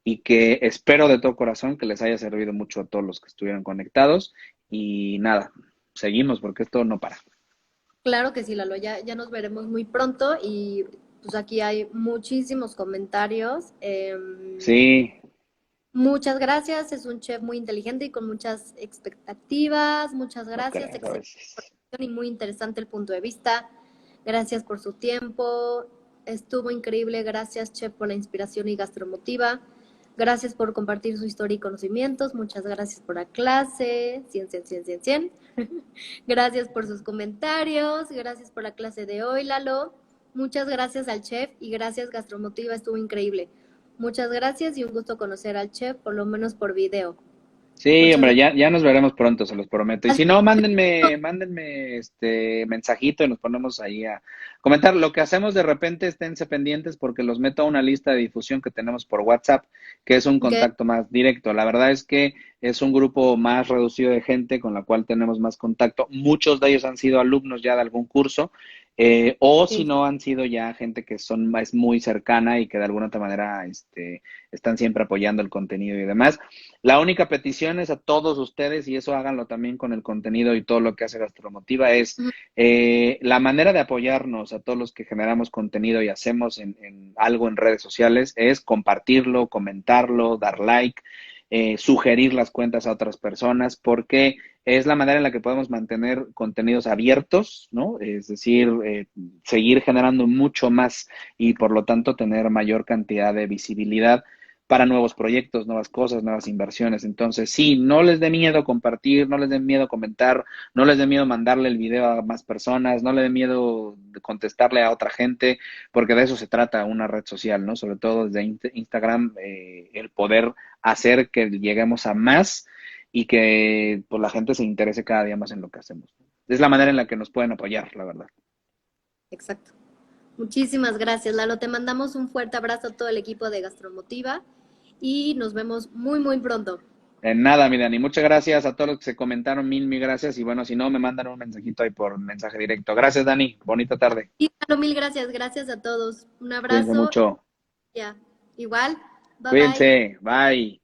Speaker 2: y que espero de todo corazón que les haya servido mucho a todos los que estuvieron conectados. Y nada, seguimos porque esto no para.
Speaker 1: Claro que sí, Lalo, ya nos veremos muy pronto y pues aquí hay muchísimos comentarios.
Speaker 2: Sí,
Speaker 1: Muchas gracias, es un chef muy inteligente y con muchas expectativas. Muchas
Speaker 2: no
Speaker 1: gracias,
Speaker 2: creas a
Speaker 1: excelente
Speaker 2: veces.
Speaker 1: información y muy interesante el punto de vista. Gracias por su tiempo, estuvo increíble. Gracias, chef, por la inspiración y gastromotiva. Gracias por compartir su historia y conocimientos. Muchas gracias por la clase. 100, 100, 100, 100, 100. Gracias por sus comentarios. Gracias por la clase de hoy, Lalo. Muchas gracias al chef y gracias, Gastromotiva, estuvo increíble. Muchas gracias y un gusto conocer al chef, por lo menos por video.
Speaker 2: Sí,
Speaker 1: Muchas
Speaker 2: hombre, ya nos veremos pronto, se los prometo. Y
Speaker 1: gracias.
Speaker 2: si no, mándenme este mensajito y nos ponemos ahí comentar. Lo que hacemos de repente, esténse pendientes porque los meto a una lista de difusión que tenemos por WhatsApp, que es un
Speaker 1: Ok,
Speaker 2: contacto más directo. La verdad es que es un grupo más reducido de gente con la cual tenemos más contacto. Muchos de ellos han sido alumnos ya de algún curso, o si
Speaker 1: ok.
Speaker 2: no han sido ya gente que es muy cercana y que de alguna otra manera están siempre apoyando el contenido y demás. La única petición es a todos ustedes, y eso háganlo también con el contenido y todo lo que hace Gastromotiva, es
Speaker 1: Ujú.
Speaker 2: la manera de apoyarnos a todos los que generamos contenido y hacemos algo en redes sociales es compartirlo, comentarlo, dar like, sugerir las cuentas a otras personas, porque es la manera en la que podemos mantener contenidos abiertos, ¿no? Es decir, seguir generando mucho más y por lo tanto tener mayor cantidad de visibilidad para nuevos proyectos, nuevas cosas, nuevas inversiones. Entonces, sí, no les dé miedo compartir, no les dé miedo comentar, no les dé miedo mandarle el video a más personas, no les dé miedo contestarle a otra gente, porque de eso se trata una red social, ¿no? Sobre todo desde Instagram, el poder hacer que lleguemos a más y que pues, la gente se interese cada día más en lo que hacemos. Es la manera en la que nos pueden apoyar, la verdad.
Speaker 1: Exacto. Muchísimas gracias, Lalo. Te mandamos un fuerte abrazo a todo el equipo de Gastromotiva y nos vemos muy, muy pronto.
Speaker 2: En nada, mi Dani. Muchas gracias a todos los que se comentaron. Mil gracias. Y bueno, si no, me mandan un mensajito ahí por mensaje directo. Gracias, Dani. Bonita tarde.
Speaker 1: Y Lalo, mil gracias. Gracias a todos. Un
Speaker 2: Cuídense
Speaker 1: abrazo.
Speaker 2: mucho.
Speaker 1: Ya. Igual. Bye bye.
Speaker 2: Cuídense. Bye.